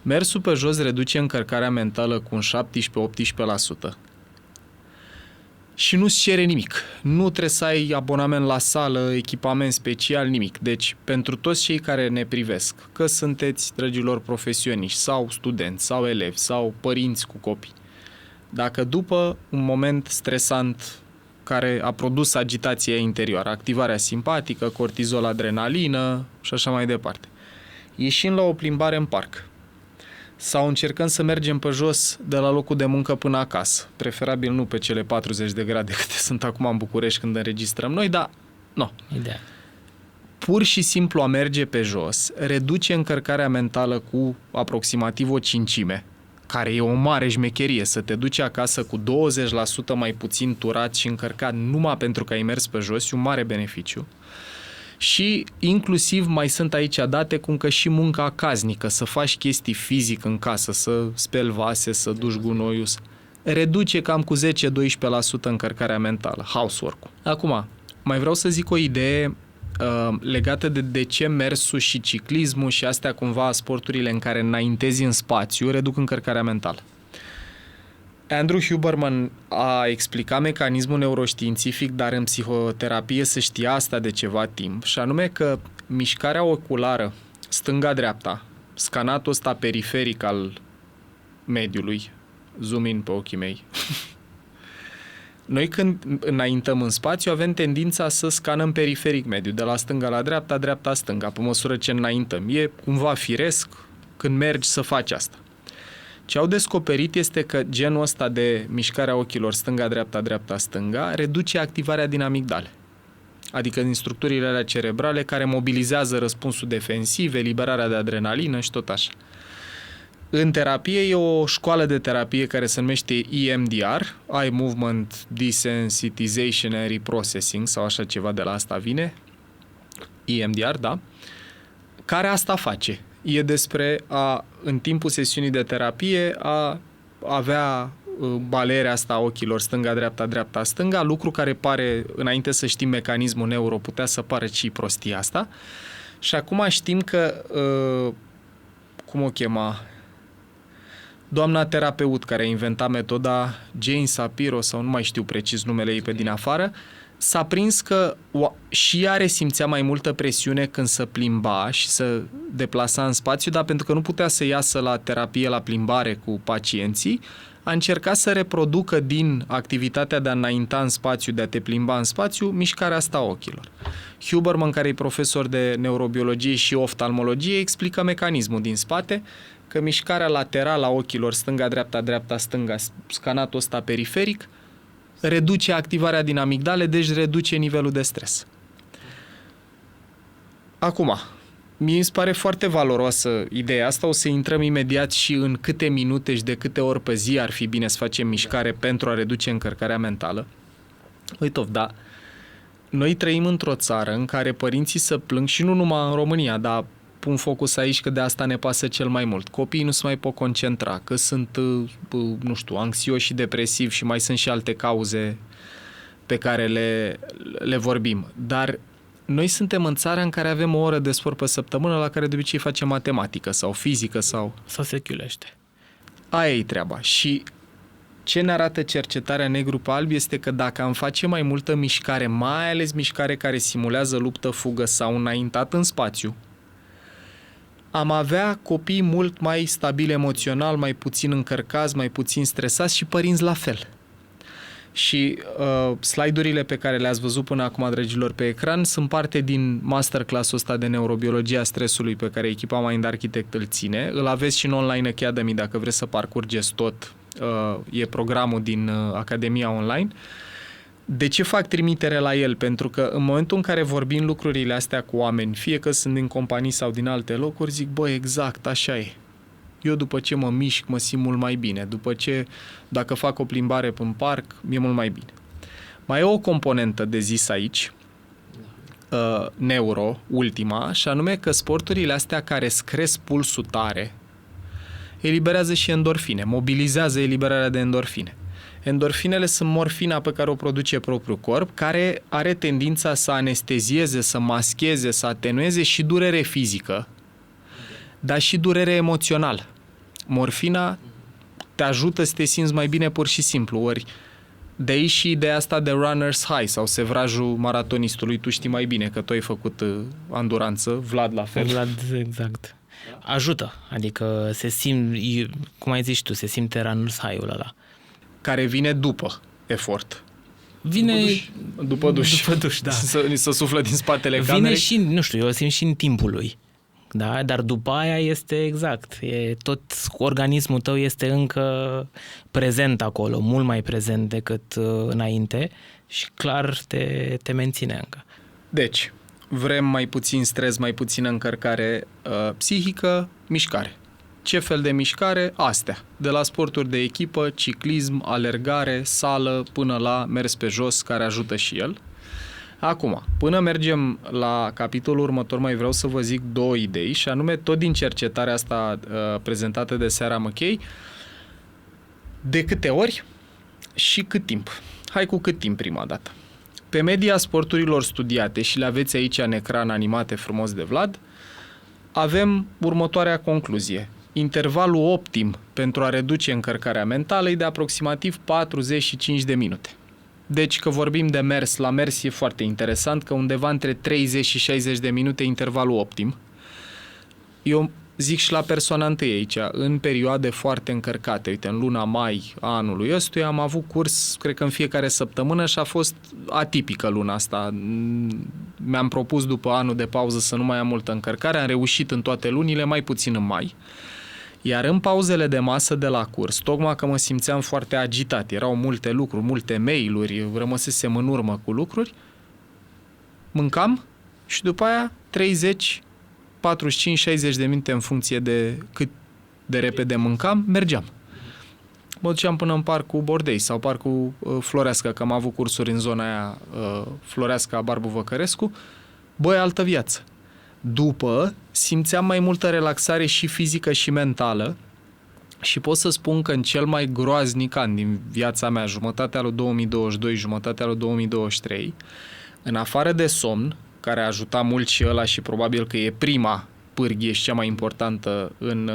Mersul pe jos reduce încărcarea mentală cu un 17-18%. Și nu-ți cere nimic. Nu trebuie să ai abonament la sală, echipament special, nimic. Deci, pentru toți cei care ne privesc, că sunteți, dragilor, profesioniști sau studenți sau elevi sau părinți cu copii, dacă după un moment stresant care a produs agitația interioară, activarea simpatică, cortizol, adrenalină și așa mai departe, ieșim la o plimbare în parc sau încercăm să mergem pe jos de la locul de muncă până acasă, preferabil nu pe cele 40 de grade câte sunt acum în București când înregistrăm noi, dar nu. Ideal. Pur și simplu a merge pe jos reduce încărcarea mentală cu aproximativ o cincime, care e o mare șmecherie, să te duci acasă cu 20% mai puțin turat și încărcat numai pentru că ai mers pe jos, e un mare beneficiu. Și inclusiv mai sunt aici date cum că și munca casnică, să faci chestii fizic în casă, să speli vase, să duci gunoiul, reduce cam cu 10-12% încărcarea mentală, housework-ul. Acum, mai vreau să zic o idee legată de ce mersul și ciclismul și astea cumva sporturile în care înaintezi în spațiu reduc încărcarea mentală. Andrew Huberman a explicat mecanismul neuroștiințific, dar în psihoterapie se știa asta de ceva timp, și anume că mișcarea oculară stânga-dreapta, scanatul ăsta periferic al mediului, zoom in pe ochii mei, noi când înaintăm în spațiu avem tendința să scanăm periferic mediul, de la stânga la dreapta, dreapta-stânga, pe măsură ce înaintăm. E cumva firesc când mergi să faci asta. Ce au descoperit este că genul ăsta de mișcarea ochilor stânga-dreapta, dreapta-stânga reduce activarea din amigdale, adică din structurile alea cerebrale care mobilizează răspunsul defensiv, eliberarea de adrenalină și tot așa. În terapie e o școală de terapie care se numește EMDR, Eye Movement Desensitization and Reprocessing, sau așa ceva de la asta vine, EMDR, da, care asta face. E despre în timpul sesiunii de terapie, a avea balerea asta a ochilor stânga-dreapta, dreapta-stânga, lucru care pare, înainte să știm mecanismul neuro, putea să pară și prostia asta. Și acum știm că, cum o chema? Doamna terapeut care a inventat metoda Jane Shapiro, sau nu mai știu precis numele ei pe din afară, s-a prins că și ea resimțea mai multă presiune când se plimba și se deplasa în spațiu, dar pentru că nu putea să iasă la terapie, la plimbare cu pacienții, a încercat să reproducă din activitatea de a înainta în spațiu, de a te plimba în spațiu, mișcarea asta a ochilor. Huberman, care e profesor de neurobiologie și oftalmologie, explică mecanismul din spate, că mișcarea laterală a ochilor, stânga-dreapta, dreapta-stânga, scanatul ăsta periferic, reduce activarea din amigdale, deci reduce nivelul de stres. Acum, mi se pare foarte valoroasă ideea asta, o să intrăm imediat și în câte minute și de câte ori pe zi ar fi bine să facem mișcare pentru a reduce încărcarea mentală. Uite, da, noi trăim într-o țară în care părinții se plâng, și nu numai în România, dar pun focus aici că de asta ne pasă cel mai mult. Copiii nu se mai pot concentra, că sunt, nu știu, anxioși și depresivi și mai sunt și alte cauze pe care le vorbim. Dar noi suntem în țara în care avem o oră de sport pe săptămână la care de obicei facem matematică sau fizică sau... Sau se chiulește. Aia e treaba. Și ce ne arată cercetarea negru pe alb este că dacă am face mai multă mișcare, mai ales mișcare care simulează luptă-fugă sau înaintat în spațiu, am avea copii mult mai stabili emoțional, mai puțin încărcați, mai puțin stresați și părinți la fel. Și slide-urile pe care le-ați văzut până acum, dragilor, pe ecran, sunt parte din masterclass-ul ăsta de neurobiologie a stresului pe care echipa Mind Architect îl ține. Îl aveți și în Online Academy dacă vreți să parcurgeți tot. E programul din Academia Online. De ce fac trimitere la el? Pentru că în momentul în care vorbim lucrurile astea cu oameni, fie că sunt din companii sau din alte locuri, zic, bă, exact, așa e. Eu după ce mă mișc, mă simt mult mai bine. Dacă fac o plimbare în parc, mi-e mult mai bine. Mai e o componentă de zis aici, neuro, ultima, și anume că sporturile astea care scresc pulsul tare, eliberează și endorfine, mobilizează eliberarea de endorfine. Endorfinele sunt morfina pe care o produce propriul corp, care are tendința să anestezieze, să mascheze, să atenueze și durere fizică, dar și durere emoțională. Morfina te ajută să te simți mai bine pur și simplu, ori de aici și ideea asta de runner's high sau sevrajul maratonistului, tu știi mai bine că tu ai făcut anduranță, Vlad la fel. Vlad, exact. Ajută, adică se simte, cum ai zis tu, se simte runner's high-ul ăla. Care vine după efort. Vine după duș. După duș, da. Să suflă din spatele camerei. Vine și, nu știu, eu o simt și în timpul lui. Da? Dar după aia este exact. Tot organismul tău este încă prezent acolo, mult mai prezent decât înainte și clar te menține încă. Deci, vrem mai puțin stres, mai puțină încărcare psihică, mișcare. Ce fel de mișcare? Astea. De la sporturi de echipă, ciclism, alergare, sală, până la mers pe jos, care ajută și el. Acum, până mergem la capitolul următor, mai vreau să vă zic două idei, și anume tot din cercetarea asta prezentată de Sarah McKay, de câte ori și cât timp. Hai cu cât timp prima dată. Pe media sporturilor studiate, și le aveți aici în ecran animate frumos de Vlad, avem următoarea concluzie. Intervalul optim pentru a reduce încărcarea mentală e de aproximativ 45 de minute. Deci că vorbim de mers, la mers e foarte interesant că undeva între 30 și 60 de minute intervalul optim. Eu zic și la persoana întâi aici, în perioade foarte încărcate. Uite, în luna mai a anului ăstuia am avut curs, cred că în fiecare săptămână, și a fost atipică luna asta. Mi-am propus după anul de pauză să nu mai am multă încărcare, am reușit în toate lunile, mai puțin în mai. Iar în pauzele de masă de la curs, tocmai că mă simțeam foarte agitat, erau multe lucruri, multe mail-uri, rămăsesem în urmă cu lucruri, mâncam și după aia 30, 45, 60 de minute în funcție de cât de repede mâncam, mergeam. Mă duceam până în parcul Bordei sau parcul Floreasca, că am avut cursuri în zona aia Floreasca, Barbu Văcărescu, băi, altă viață. După, simțeam mai multă relaxare și fizică și mentală și pot să spun că în cel mai groaznic an din viața mea, jumătatea lui 2022, jumătatea lui 2023, în afară de somn, care a ajutat mult și ăla și probabil că e pârghie și cea mai importantă în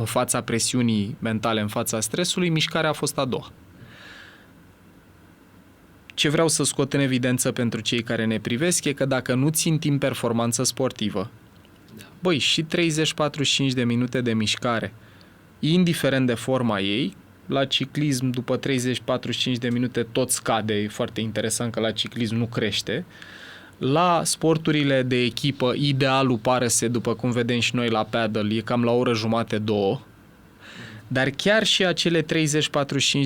fața presiunii mentale, în fața stresului, mișcarea a fost a doua. Ce vreau să scot în evidență pentru cei care ne privesc e că dacă nu țin timp performanță sportivă, băi, și 30-45 de minute de mișcare, indiferent de forma ei, la ciclism după 30-45 de minute tot scade, e foarte interesant că la ciclism nu crește. La sporturile de echipă, idealul pare să, după cum vedem și noi la paddle, e cam la o oră jumate, două. Dar chiar și acele 30-45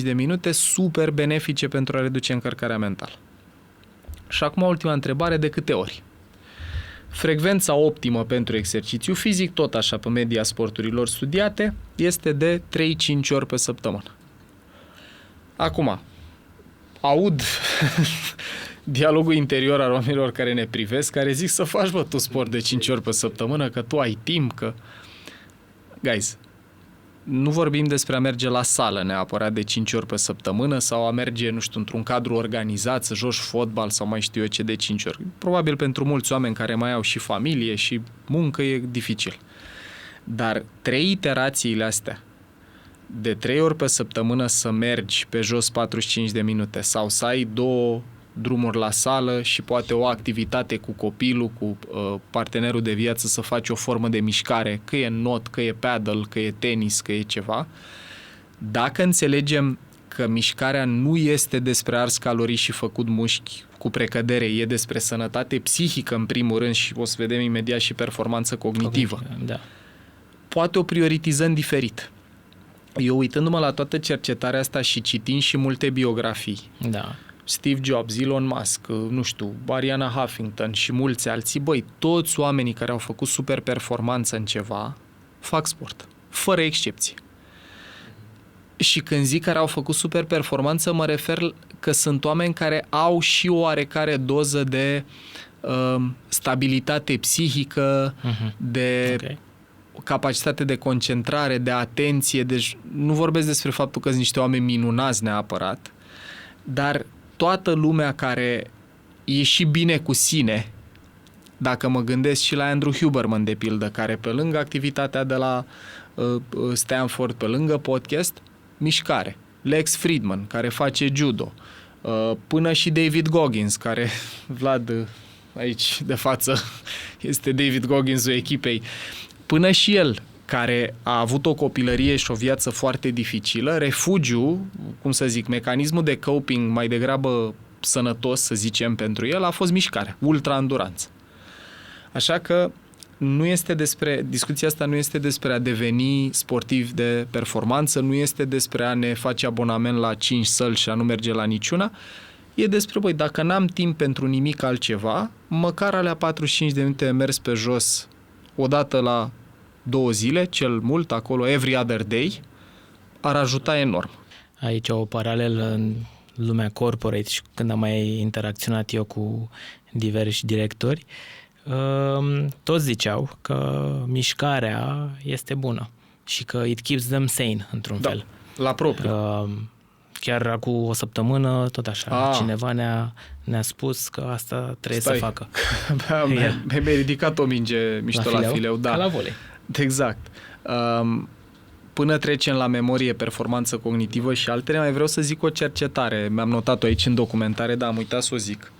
de minute super benefice pentru a reduce încărcarea mentală. Și acum ultima întrebare, de câte ori? Frecvența optimă pentru exercițiu fizic, tot așa pe media sporturilor studiate, este de 3-5 ori pe săptămână. Acum, aud dialogul interior al oamenilor care ne privesc, care zic să faci, bă, tu sport de 5 ori pe săptămână, că tu ai timp, că... Guys, nu vorbim despre a merge la sală neapărat de 5 ori pe săptămână sau a merge, nu știu, într-un cadru organizat, să joci fotbal sau mai știu eu ce de 5 ori. Probabil pentru mulți oameni care mai au și familie și muncă e dificil. Dar 3 iterațiile astea, de 3 ori pe săptămână să mergi pe jos 45 de minute sau să ai 2 drumuri la sală și poate o activitate cu copilul, cu partenerul de viață, să faci o formă de mișcare, că e not, că e paddle, că e tenis, că e ceva. Dacă înțelegem că mișcarea nu este despre ars calorii și făcut mușchi cu precădere, e despre sănătate psihică în primul rând și o să vedem imediat și performanță cognitivă. Da. Poate o prioritizăm diferit. Eu uitându-mă la toată cercetarea asta și citind și multe biografii, Da. Steve Jobs, Elon Musk, nu știu, Ariana Huffington și mulți alții, băi, toți oamenii care au făcut super performanță în ceva, fac sport, fără excepție. Și când zic care au făcut super performanță, mă refer că sunt oameni care au și o oarecare doză de stabilitate psihică, de capacitate de concentrare, de atenție, deci nu vorbesc despre faptul că sunt niște oameni minunați neapărat, dar toată lumea care e și bine cu sine, dacă mă gândesc și la Andrew Huberman, de pildă, care pe lângă activitatea de la Stanford, pe lângă podcast, mișcare. Lex Fridman, care face judo. Până și David Goggins, care, Vlad, aici de față, este David Goggins-ul echipei. Până și el, care a avut o copilărie și o viață foarte dificilă, refugiul, cum să zic, mecanismul de coping mai degrabă sănătos, să zicem, pentru el, a fost mișcarea, ultra-anduranță. Așa că discuția asta nu este despre a deveni sportiv de performanță, nu este despre a ne face abonament la 5 săli și a nu merge la niciuna, e despre, băi, dacă n-am timp pentru nimic altceva, măcar alea 45 de minute mers pe jos odată la 2 zile, cel mult, acolo, every other day, ar ajuta enorm. Aici o paralelă în lumea corporate și când am mai interacționat eu cu diversi directori, toți ziceau că mișcarea este bună și că it keeps them sane, într-un fel. La propriu. Chiar acum o săptămână, tot așa, cineva ne-a spus că asta trebuie să facă. Mi-ai ridicat o minge mișto la fileu. Da. Ca la volei. Exact. Până trecem la memorie, performanță cognitivă și altele, mai vreau să zic o cercetare. Mi-am notat-o aici în documentare, dar am uitat să o zic.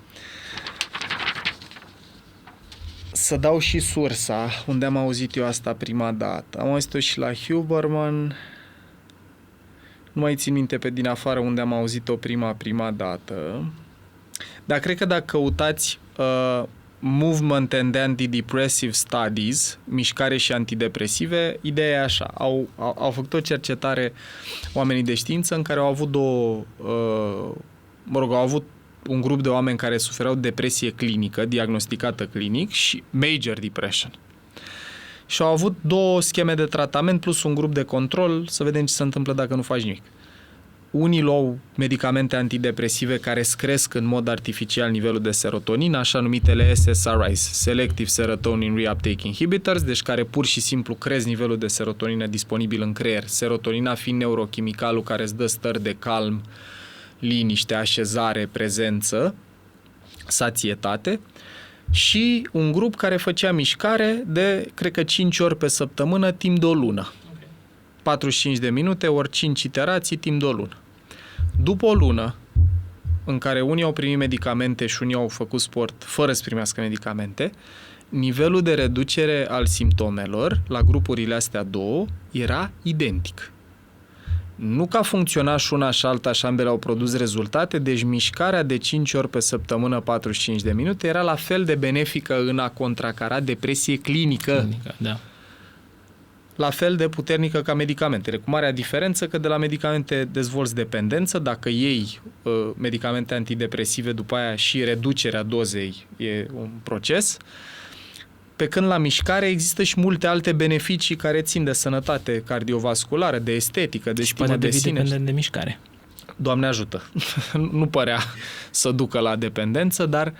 Să dau și sursa, unde am auzit eu asta prima dată. Am auzit-o și la Huberman. Nu mai țin minte pe din afară unde am auzit-o prima dată. Dar cred că dacă căutați Movement and Antidepressive Studies, mișcare și antidepresive, ideea e așa. Au făcut o cercetare oamenii de știință în care au avut au avut un grup de oameni care suferau depresie clinică, diagnosticată clinic, și major depression. Și au avut 2 scheme de tratament plus un grup de control, să vedem ce se întâmplă dacă nu faci nimic. Unii luau medicamente antidepresive care scresc în mod artificial nivelul de serotonină, așa numitele SSRIs, Selective Serotonin Reuptake Inhibitors, deci care pur și simplu cresc nivelul de serotonină disponibil în creier, serotonina fiind neurochimicalul care îți dă stări de calm, liniște, așezare, prezență, sațietate. și un grup care făcea mișcare de, cred că 5 ori pe săptămână, timp de o lună. 45 de minute, ori 5 iterații, timp de o lună. După o lună, în care unii au primit medicamente și unii au făcut sport fără să primească medicamente, nivelul de reducere al simptomelor la grupurile astea două era identic. Nu că a funcționat și una și alta și ambele au produs rezultate, deci mișcarea de 5 ori pe săptămână, 45 de minute, era la fel de benefică în a contracara depresie clinică. Da. La fel de puternică ca medicamentele, cu marea diferență că de la medicamente dezvolți dependență, dacă iei medicamente antidepresive, după aia și reducerea dozei e un proces, pe când la mișcare există și multe alte beneficii care țin de sănătate cardiovasculară, de estetică, de stimă de sine. Dependent de mișcare. Doamne ajută! Nu părea să ducă la dependență, dar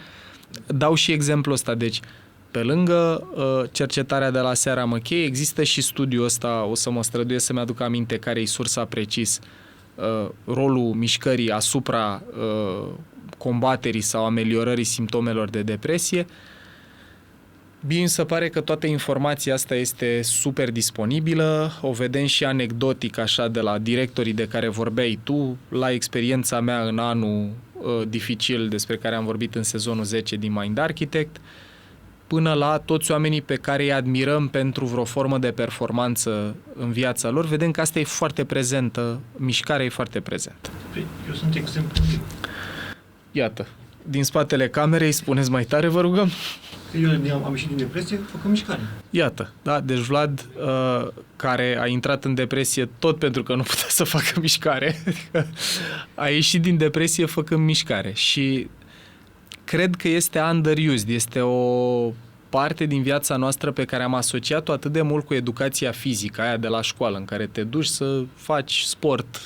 dau și exemplul ăsta. Deci, pe lângă cercetarea de la Sarah McKay, există și studiul ăsta, o să mă străduiesc să-mi aduc aminte care e sursa precis, rolul mișcării asupra combaterii sau ameliorării simptomelor de depresie. Bine, mi se pare că toată informația asta este super disponibilă, o vedem și anecdotic așa de la directorii de care vorbeai tu, la experiența mea în anul dificil despre care am vorbit în sezonul 10 din Mind Architect, până la toți oamenii pe care îi admirăm pentru vreo formă de performanță în viața lor, vedem că asta e foarte prezentă, mișcarea e foarte prezentă. Eu sunt exemplu. Iată, din spatele camerei, spuneți mai tare, vă rugăm. Eu am ieșit din depresie făcând mișcare. Iată, da, deci Vlad, care a intrat în depresie tot pentru că nu putea să facă mișcare, a ieșit din depresie făcând mișcare și cred că este underused, este o parte din viața noastră pe care am asociat-o atât de mult cu educația fizică, aia de la școală, în care te duci să faci sport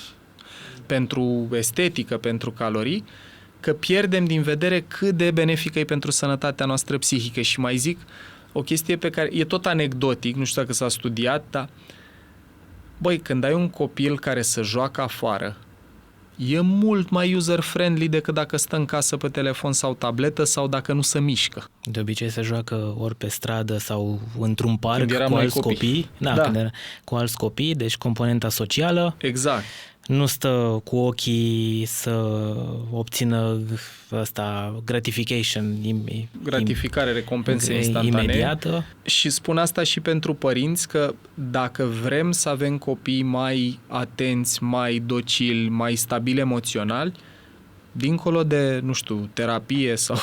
pentru estetică, pentru calorii, că pierdem din vedere cât de benefică e pentru sănătatea noastră psihică. Și mai zic o chestie pe care e tot anecdotic, nu știu dacă s-a studiat, dar băi, când ai un copil care se joacă afară, e mult mai user-friendly decât dacă stă în casă pe telefon sau tabletă sau dacă nu se mișcă. De obicei se joacă ori pe stradă sau într-un parc cu alți copii. Da. Când era cu alți copii, deci componenta socială. Exact. Nu stă cu ochii să obțină gratification. Gratificare, recompense instantanee. Imediată. Și spun asta și pentru părinți că dacă vrem să avem copii mai atenți, mai docili, mai stabili emoțional, dincolo de, nu știu, terapie sau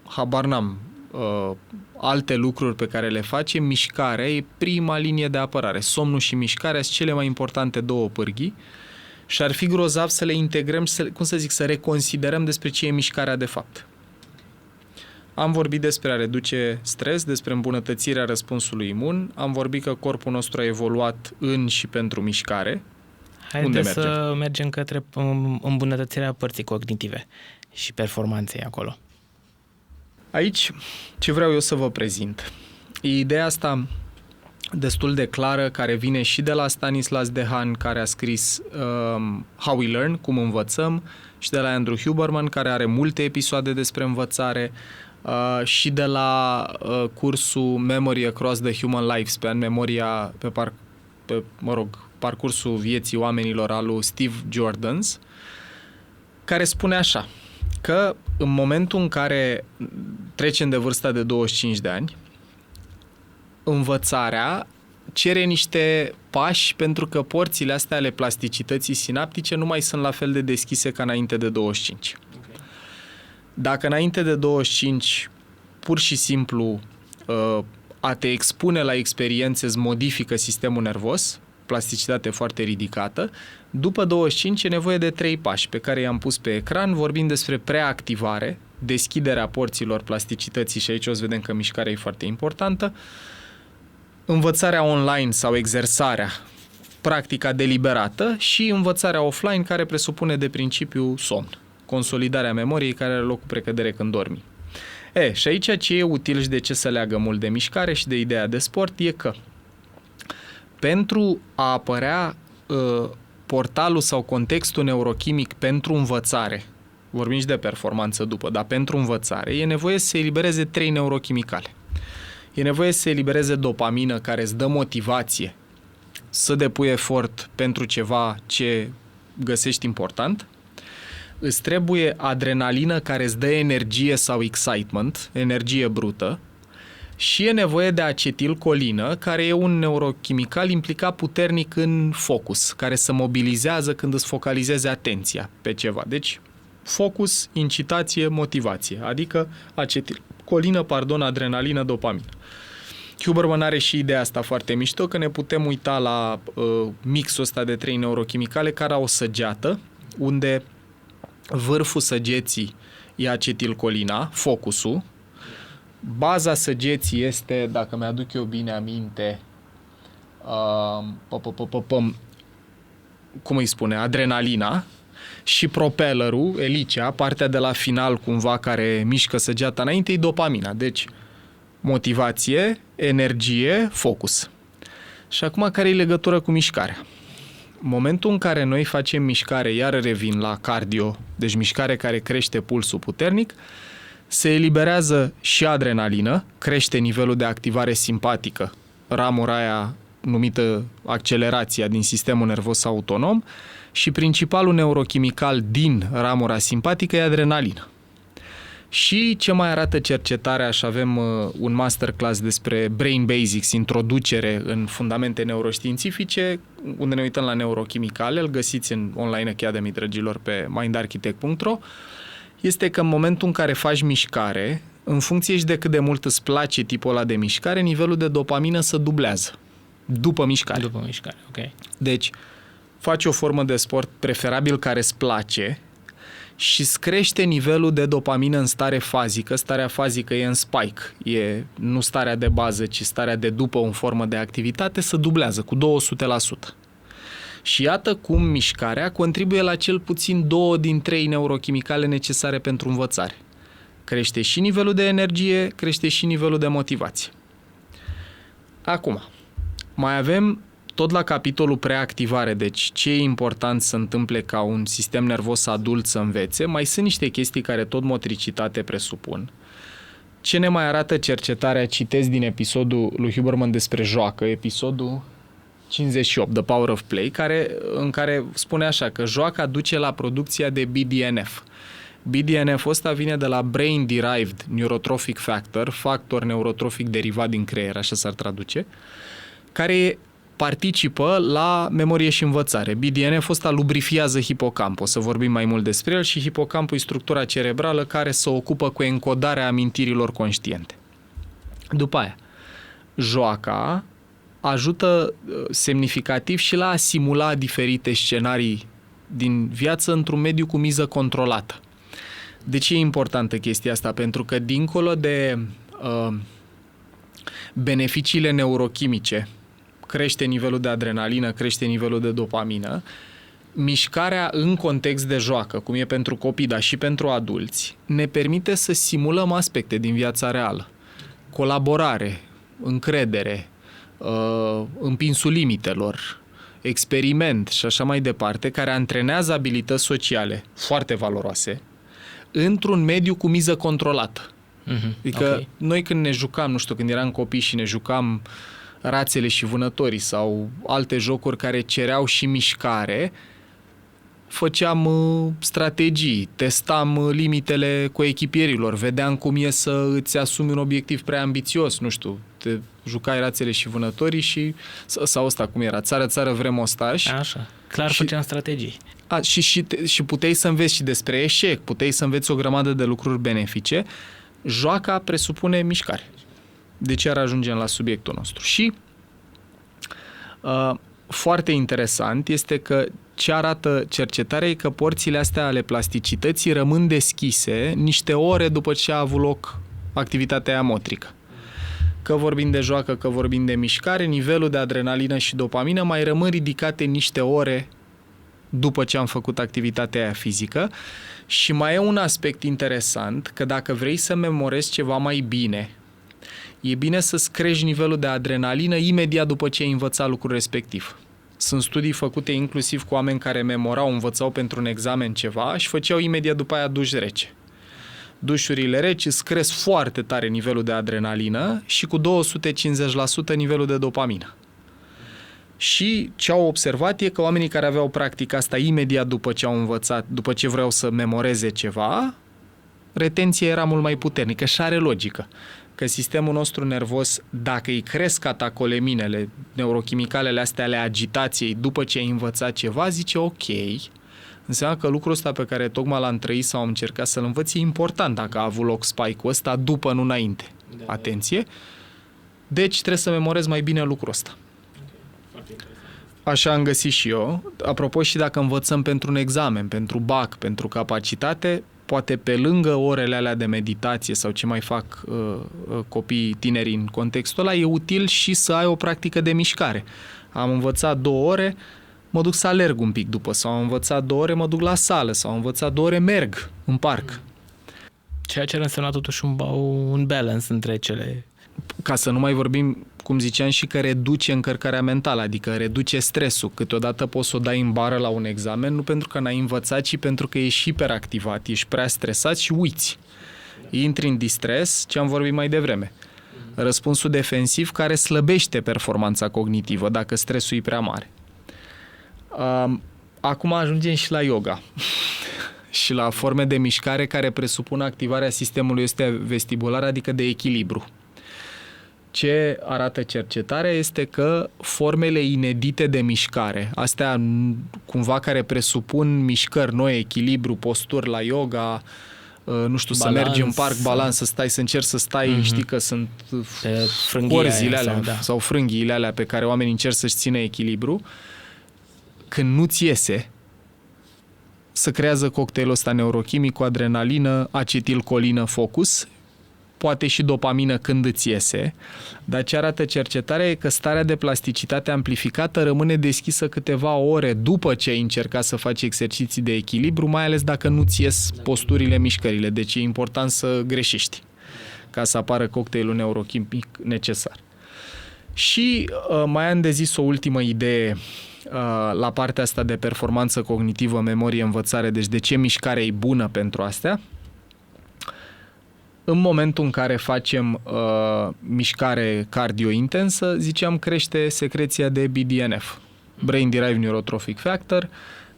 habar n-am, alte lucruri pe care le facem, mișcarea e prima linie de apărare. Somnul și mișcarea sunt cele mai importante două pârghii și ar fi grozav să le integrăm, să reconsiderăm despre ce e mișcarea de fapt. Am vorbit despre a reduce stres, despre îmbunătățirea răspunsului imun, am vorbit că corpul nostru a evoluat în și pentru mișcare. Haideți să mergem către îmbunătățirea părții cognitive și performanței acolo. Aici, ce vreau eu să vă prezint, e ideea asta destul de clară, care vine și de la Stanislas Dehaene, care a scris How We Learn, cum învățăm, și de la Andrew Huberman, care are multe episoade despre învățare, și de la cursul Memory Across the Human Lifespan, memoria parcursul vieții oamenilor al lui Steve Jordans, care spune așa, că în momentul în care trecem de vârsta de 25 de ani, învățarea cere niște pași pentru că porțile astea ale plasticității sinaptice nu mai sunt la fel de deschise ca înainte de 25. Okay. Dacă înainte de 25 pur și simplu a te expune la experiențe îți modifică sistemul nervos, plasticitate foarte ridicată, după 25 e nevoie de 3 pași pe care i-am pus pe ecran, vorbind despre preactivare, deschiderea porților plasticității, și aici o să vedem că mișcarea e foarte importantă, învățarea online sau exersarea, practica deliberată, și învățarea offline, care presupune de principiu somn, consolidarea memoriei, care are loc cu precădere când dormi. Și aici ce e util și de ce se leagă mult de mișcare și de ideea de sport e că pentru a apărea portalul sau contextul neurochimic pentru învățare vorbim și de performanță după, dar pentru învățare, e nevoie să se elibereze 3 neurochimicale. E nevoie să se elibereze dopamină care îți dă motivație să depui efort pentru ceva ce găsești important. Îți trebuie adrenalină care îți dă energie sau excitement, energie brută, și e nevoie de acetilcolină, care e un neurochimical implicat puternic în focus, care se mobilizează când îți focalizezi atenția pe ceva. Deci, focus, incitație, motivație, adică acetilcolină, adrenalină, dopamină. Huberman are și ideea asta foarte mișto, că ne putem uita la mixul ăsta de 3 neurochimicale care au o săgeată, unde vârful săgeții e acetilcolina, focusul, baza săgeții este, dacă mi-aduc eu bine aminte, cum îi spune, adrenalina, și propellerul, elicea, partea de la final cumva care mișcă săgeata înainte, e dopamina. Deci, motivație, energie, focus. Și acum, care e legătură cu mișcarea? Momentul în care noi facem mișcare, iar revin la cardio, deci mișcare care crește pulsul puternic, se eliberează și adrenalină, crește nivelul de activare simpatică, ramura aia numită accelerația din sistemul nervos autonom, și principalul neurochimical din ramura simpatică e adrenalină. Și ce mai arată cercetarea, și avem un masterclass despre Brain Basics, introducere în fundamente neuroștiințifice, unde ne uităm la neurochimicale, îl găsiți în Online Academy, dragilor, pe mindarchitect.ro, este că în momentul în care faci mișcare, în funcție și de cât de mult îți place tipul ăla de mișcare, nivelul de dopamină se dublează după mișcare. După mișcare, ok. Deci, faci o formă de sport preferabil care îți place și îți crește nivelul de dopamină în stare fazică. Starea fazică e în spike, e nu starea de bază, ci starea de după în formă de activitate, se dublează cu 200%. Și iată cum mișcarea contribuie la cel puțin 2 din 3 neurochimicale necesare pentru învățare. Crește și nivelul de energie, crește și nivelul de motivație. Acum, mai avem tot la capitolul preactivare, deci ce e important să întâmple ca un sistem nervos adult să învețe, mai sunt niște chestii care tot motricitate presupun. Ce ne mai arată cercetarea, citesc din episodul lui Huberman despre joacă, episodul 58, The Power of Play, în care spune așa că joaca duce la producția de BDNF. BDNF-ul ăsta vine de la Brain Derived Neurotrophic Factor, factor neurotrofic derivat din creier, așa s-ar traduce, care participă la memorie și învățare. BDNF-ul ăsta lubrifiază hipocampul, o să vorbim mai mult despre el, și hipocampul e structura cerebrală care se ocupă cu encodarea amintirilor conștiente. După aia, joaca ajută semnificativ și la a simula diferite scenarii din viață într-un mediu cu miză controlată. De ce e importantă chestia asta? Pentru că dincolo de beneficiile neurochimice, crește nivelul de adrenalină, crește nivelul de dopamină, mișcarea în context de joacă, cum e pentru copii, dar și pentru adulți, ne permite să simulăm aspecte din viața reală. Colaborare, încredere, împinsul limitelor, experiment și așa mai departe, care antrenează abilități sociale foarte valoroase într-un mediu cu miză controlată. Adică noi când ne jucam, nu știu, când eram copii și ne jucam rațele și vânătorii sau alte jocuri care cereau și mișcare, făceam strategii, testam limitele coechipierilor, vedeam cum e să îți asumi un obiectiv prea ambițios, nu știu, te jucai rațele și vânătorii și, sau ăsta cum era, țară vrem ostași. Așa, clar și, făceam strategii. Și puteai să înveți și despre eșec, puteai să înveți o grămadă de lucruri benefice. Joaca presupune mișcare. Deci iar ajungem la subiectul nostru. Și foarte interesant este că ce arată cercetarea e că porțile astea ale plasticității rămân deschise niște ore după ce a avut loc activitatea motrică. Că vorbim de joacă, că vorbim de mișcare, nivelul de adrenalină și dopamină mai rămân ridicate niște ore după ce am făcut activitatea aia fizică. Și mai e un aspect interesant, că dacă vrei să memorezi ceva mai bine, e bine să-ți crești nivelul de adrenalină imediat după ce ai învățat lucrul respectiv. Sunt studii făcute inclusiv cu oameni care memorau, învățau pentru un examen ceva și făceau imediat după aia duș rece. Dușurile reci îți cresc foarte tare nivelul de adrenalină și cu 250% nivelul de dopamină. Și ce au observat e că oamenii care aveau practica asta imediat după ce au învățat, după ce vreau să memoreze ceva, retenția era mult mai puternică și are logică. Că sistemul nostru nervos, dacă îi cresc catacoleminele, neurochimicalele astea ale agitației după ce ai învățat ceva, zice ok, înseamnă că lucrul ăsta pe care tocmai l-am trăit sau am încercat să-l învăț e important dacă a avut loc spike-ul ăsta după, nu înainte. Atenție! Deci trebuie să memorez mai bine lucrul ăsta. Așa am găsit și eu. Apropo, și dacă învățăm pentru un examen, pentru BAC, pentru capacitate, poate pe lângă orele alea de meditație sau ce mai fac copiii tineri în contextul ăla, e util și să ai o practică de mișcare. Am învățat 2 ore, mă duc să alerg un pic după, sau am învățat 2 ore, mă duc la sală, sau am învățat 2 ore, merg în parc. Ceea ce ar însemna totuși un balance între cele. Ca să nu mai vorbim, cum ziceam, și că reduce încărcarea mentală, adică reduce stresul. Câteodată poți să o dai în bară la un examen, nu pentru că n-ai învățat, ci pentru că ești hiperactivat, ești prea stresat și uiți. Intri în distres, ce am vorbit mai devreme. Răspunsul defensiv care slăbește performanța cognitivă dacă stresul e prea mare. Acum ajungem și la yoga și la forme de mișcare care presupun activarea sistemului ăsta vestibular, adică de echilibru. Ce arată cercetarea este că formele inedite de mișcare, astea cumva care presupun mișcări noi, echilibru, posturi la yoga, nu știu, balans, să mergi în parc, balans, să stai, să încerci să stai, știi că sunt corzile alea sau frânghiile alea pe care oamenii încerc să-și țină echilibru, când nu-ți iese, se creează cocktailul ăsta neurochimic cu adrenalină, acetilcolină, focus, poate și dopamină când îți iese, dar ce arată cercetarea e că starea de plasticitate amplificată rămâne deschisă câteva ore după ce ai încercat să faci exerciții de echilibru, mai ales dacă nu-ți ies posturile, mișcările. Deci e important să greșești ca să apară cocktailul neurochimic necesar. Și mai am de zis o ultimă idee la partea asta de performanță cognitivă, memorie, învățare, deci de ce mișcarea e bună pentru astea. În momentul în care facem mișcare cardio-intensă, ziceam, crește secreția de BDNF, Brain Derived Neurotrophic Factor,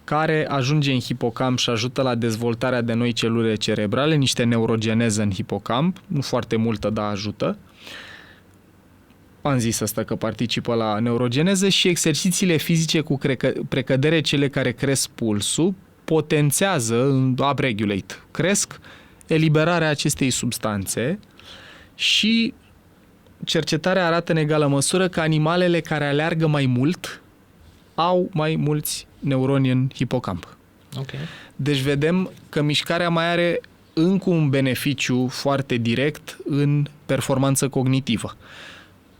care ajunge în hipocamp și ajută la dezvoltarea de noi celule cerebrale, niște neurogeneză în hipocamp, nu foarte multă, dar ajută. Am zis asta că participă la neurogeneză și exercițiile fizice cu precădere, cele care cresc pulsul, potențează, upregulate, cresc eliberarea acestei substanțe și cercetarea arată în egală măsură că animalele care aleargă mai mult au mai mulți neuroni în hipocamp. Okay. Deci vedem că mișcarea mai are încă un beneficiu foarte direct în performanță cognitivă.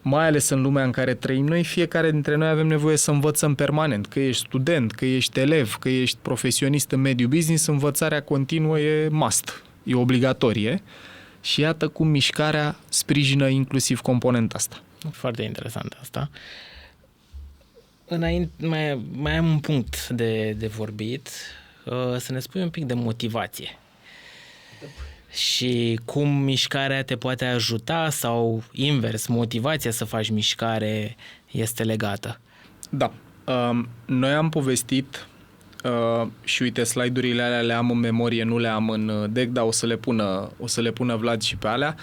Mai ales în lumea în care trăim noi, fiecare dintre noi avem nevoie să învățăm permanent. Că ești student, că ești elev, că ești profesionist în mediul business, învățarea continuă e must, e obligatorie. Și iată cum mișcarea sprijină inclusiv componenta asta. Foarte interesant asta. Înainte, mai am un punct de vorbit. Să ne spui un pic de motivație. Și cum mișcarea te poate ajuta sau invers, motivația să faci mișcare este legată. Da. Noi am povestit și uite, slide-urile alea le am în memorie, nu le am în deck, dar o să le pună Vlad și pe alea.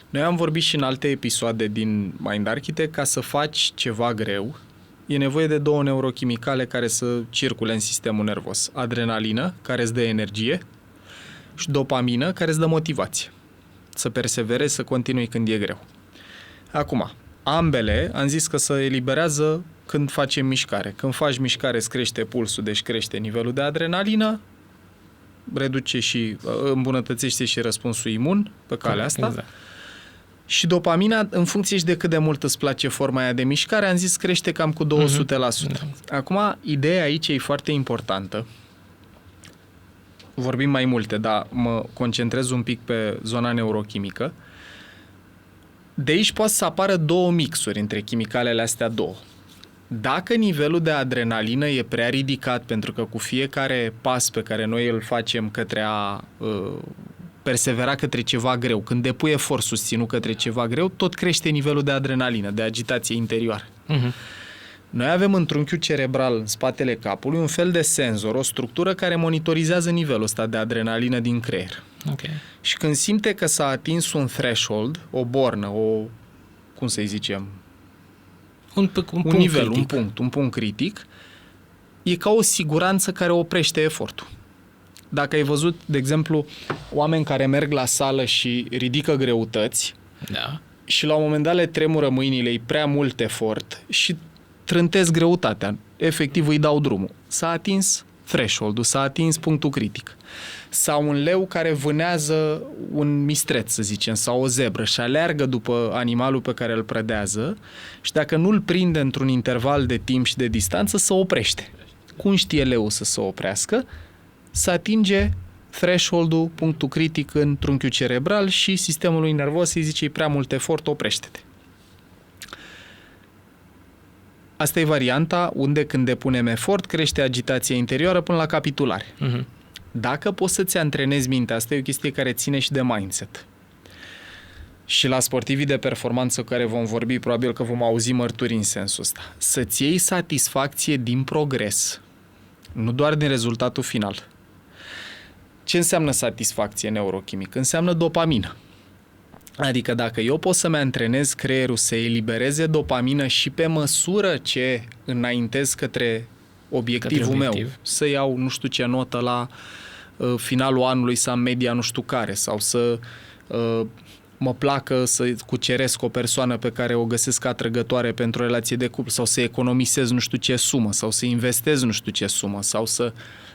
Noi am vorbit și în alte episoade din Mind Architect, ca să faci ceva greu, e nevoie de 2 neurochimicale care să circule în sistemul nervos. Adrenalină, care îți dă energie, și dopamină, care îți dă motivație. Să perseverezi, să continui când e greu. Acum, ambele, am zis că se eliberează când facem mișcare. Când faci mișcare, îți crește pulsul, deci crește nivelul de adrenalină, reduce și îmbunătățește și răspunsul imun pe calea asta. Exact. Și dopamina, în funcție și de cât de mult îți place forma aia de mișcare, am zis crește cam cu 200%. Acum, ideea aici e foarte importantă. Vorbim mai multe, dar mă concentrez un pic pe zona neurochimică. De aici poate să apară 2 mixuri între chimicalele astea 2. Dacă nivelul de adrenalină e prea ridicat, pentru că cu fiecare pas pe care noi îl facem către a persevera către ceva greu, când depui efort susținut către ceva greu, tot crește nivelul de adrenalină, de agitație interioară. Noi avem în trunchiul cerebral, în spatele capului, un fel de senzor, o structură care monitorizează nivelul ăsta de adrenalină din creier. Okay. Și când simte că s-a atins un threshold, o bornă, cum să-i zicem, un nivel, critic. Un punct critic, e ca o siguranță care oprește efortul. Dacă ai văzut, de exemplu, oameni care merg la sală și ridică greutăți, da, și la un moment dat le tremură mâinile, e prea mult efort și trântesc greutatea. Efectiv îi dau drumul. S-a atins threshold-ul, s-a atins punctul critic. Sau un leu care vânează un mistreț, să zicem, sau o zebră și aleargă după animalul pe care îl prădează și dacă nu îl prinde într-un interval de timp și de distanță, se oprește. Cum știe leul să se oprească? Să atinge threshold-ul, punctul critic în trunchiul cerebral și sistemului nervos îi zice, e prea mult efort, oprește-te. Asta e varianta unde când depunem efort crește agitația interioară până la capitulare. Dacă poți să-ți antrenezi mintea, asta e o chestie care ține și de mindset. Și la sportivii de performanță cu care vom vorbi, probabil că vom auzi mărturii în sensul ăsta. Să-ți iei satisfacție din progres, nu doar din rezultatul final. Ce înseamnă satisfacție neurochimică? Înseamnă dopamină. Adică dacă eu pot să-mi antrenez creierul să elibereze dopamină și pe măsură ce înaintez către obiectivul meu, să iau nu știu ce notă la finalul anului, să am media nu știu care, sau să mă placă să cuceresc o persoană pe care o găsesc atrăgătoare pentru o relație de cuplu, sau să economisez nu știu ce sumă, sau să investez nu știu ce sumă, sau să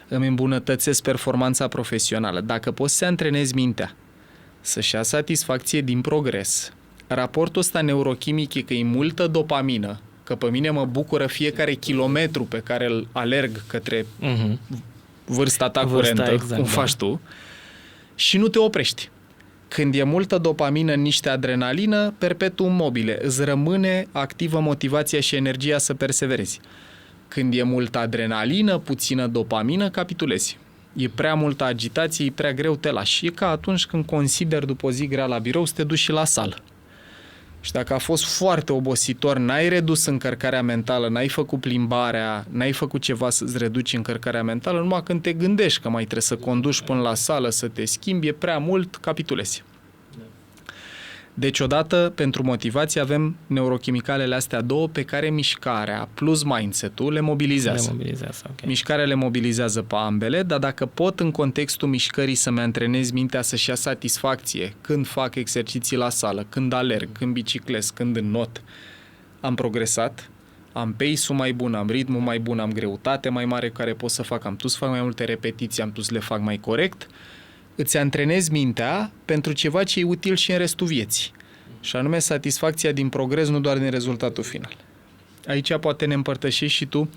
îmi îmbunătățesc performanța profesională. Dacă poți să antrenezi mintea să-și ia satisfacție din progres, raportul ăsta neurochimic e că e multă dopamină, că pe mine mă bucură fiecare kilometru pe care îl alerg către vârsta ta curentă, exact, cum faci tu, și nu te oprești. Când e multă dopamină, niște adrenalină, perpetuum mobile, îți rămâne activă motivația și energia să perseverezi. Când e multă adrenalină, puțină dopamină, capitulezi. E prea multă agitație, e prea greu, te lași. E ca atunci când consideri după o zi grea la birou să te duci și la sală. Și dacă a fost foarte obositor, n-ai redus încărcarea mentală, n-ai făcut plimbarea, n-ai făcut ceva să-ți reduci încărcarea mentală, numai când te gândești că mai trebuie să conduci până la sală, să te schimbi, e prea mult, capitulezi. Deci odată, pentru motivație, avem neurochimicalele astea două pe care mișcarea plus mindset-ul le mobilizează. Okay. Mișcarea le mobilizează pe ambele, dar dacă pot în contextul mișcării să-mi antrenez mintea să-și ia satisfacție când fac exerciții la sală, când alerg, când biciclez, când înnot, am progresat, am pace-ul mai bun, am ritmul mai bun, am greutate mai mare care pot să fac, am tu să fac mai multe repetiții, am tu să le fac mai corect, îți antrenezi mintea pentru ceva ce e util și în restul vieții. Și anume satisfacția din progres, nu doar din rezultatul final. Aici poate ne împărtășești și tu